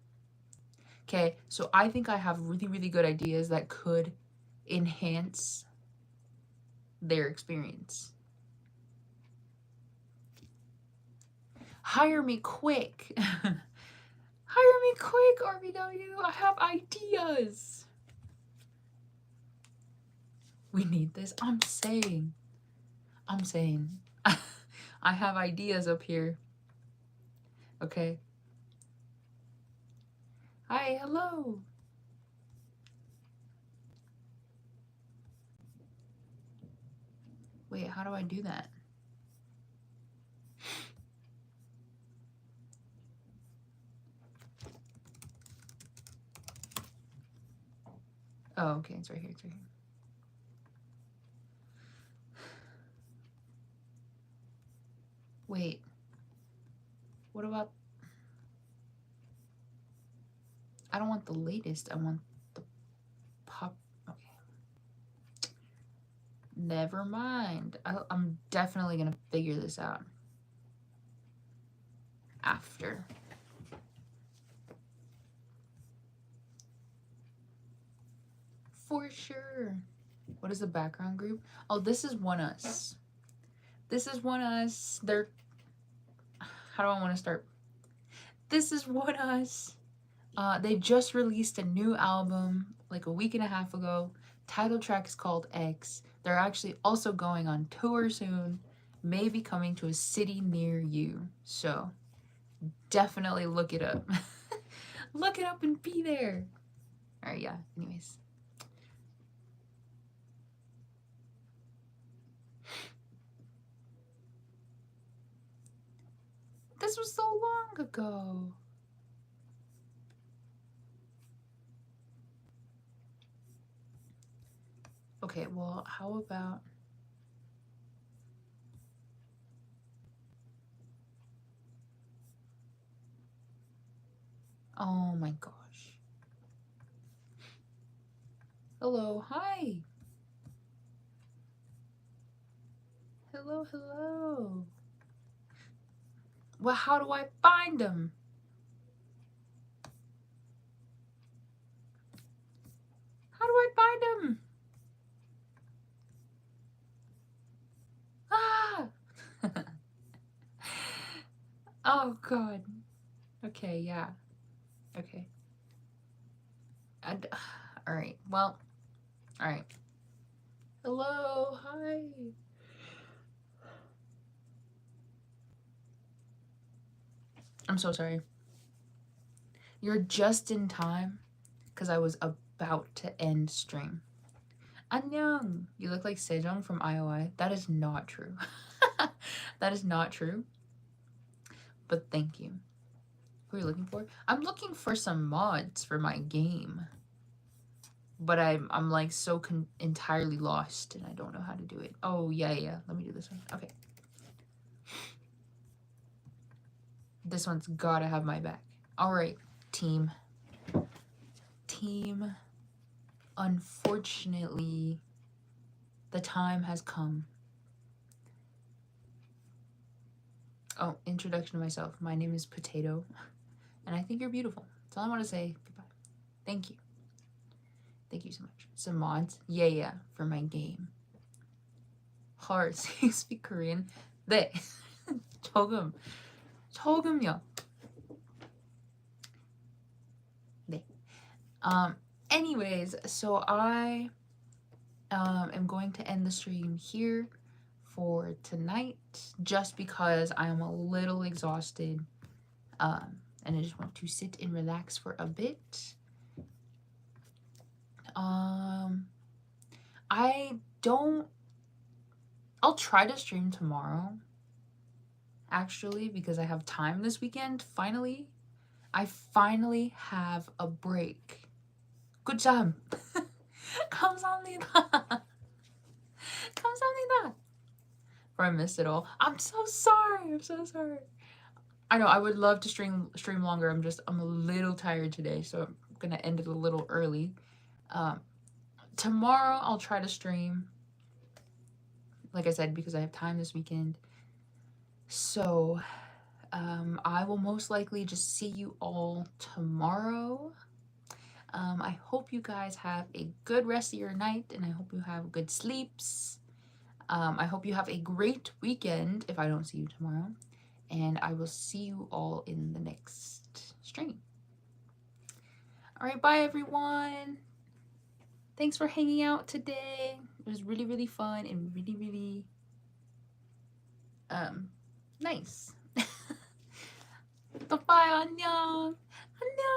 Okay, so I think I have really, really good ideas that could enhance their experience. Hire me quick. Hire me quick, RBW. I have ideas. We need this. I'm saying. I have ideas up here. Okay. Hi, hello. Wait, how do I do that? Oh, okay, it's right here, it's right here. Wait. What about... I don't want the latest. I want the pop... Okay. Never mind. I'm definitely gonna figure this out. After. For sure. What is the background group? Oh, this is ONEUS. This is ONEUS. They're... How do I want to start? This is ONEUS. They just released a new album like a week and a half ago. Title track is called X. They're actually also going on tour soon. Maybe coming to a city near you. So definitely look it up. Look it up and be there. All right, yeah. Anyways. This was so long ago. Okay, well, how about... Oh my gosh. Hello, hi. Hello, hello. Well, how do I find them? How do I find them? Ah! Oh, God. Okay, yeah. Okay. And, all right, well, all right. Hello, hi. I'm so sorry. You're just in time because I was about to end stream. Annyeong! You look like Sejong from IOI. That is not true. That is not true. But thank you. Who are you looking for? I'm looking for some mods for my game. But I'm like so entirely lost and I don't know how to do it. Oh, yeah. Let me do this one. Okay. This one's gotta have my back. All right, team. Team. Unfortunately, the time has come. Oh, introduction to myself. My name is Potato, and I think you're beautiful. That's all I want to say. Goodbye. Thank you. Thank you so much. Some mods? Yeah, for my game. Hearts. You speak Korean? 네. 조금요. 네. Anyways, so I am going to end the stream here for tonight just because I am a little exhausted and I just want to sit and relax for a bit. I'll try to stream tomorrow actually because I have time this weekend. Finally, I finally have a break. Good job. 감사합니다. 감사합니다. Or I missed it all. I'm so sorry. I know I would love to stream longer. I'm a little tired today, so I'm gonna end it a little early. Tomorrow I'll try to stream. Like I said, because I have time this weekend. So I will most likely just see you all tomorrow. I hope you guys have a good rest of your night and I hope you have good sleeps. I hope you have a great weekend if I don't see you tomorrow. And I will see you all in the next stream. All right, bye everyone. Thanks for hanging out today. It was really, really fun and really, really nice. Bye-bye, 안녕. 안녕.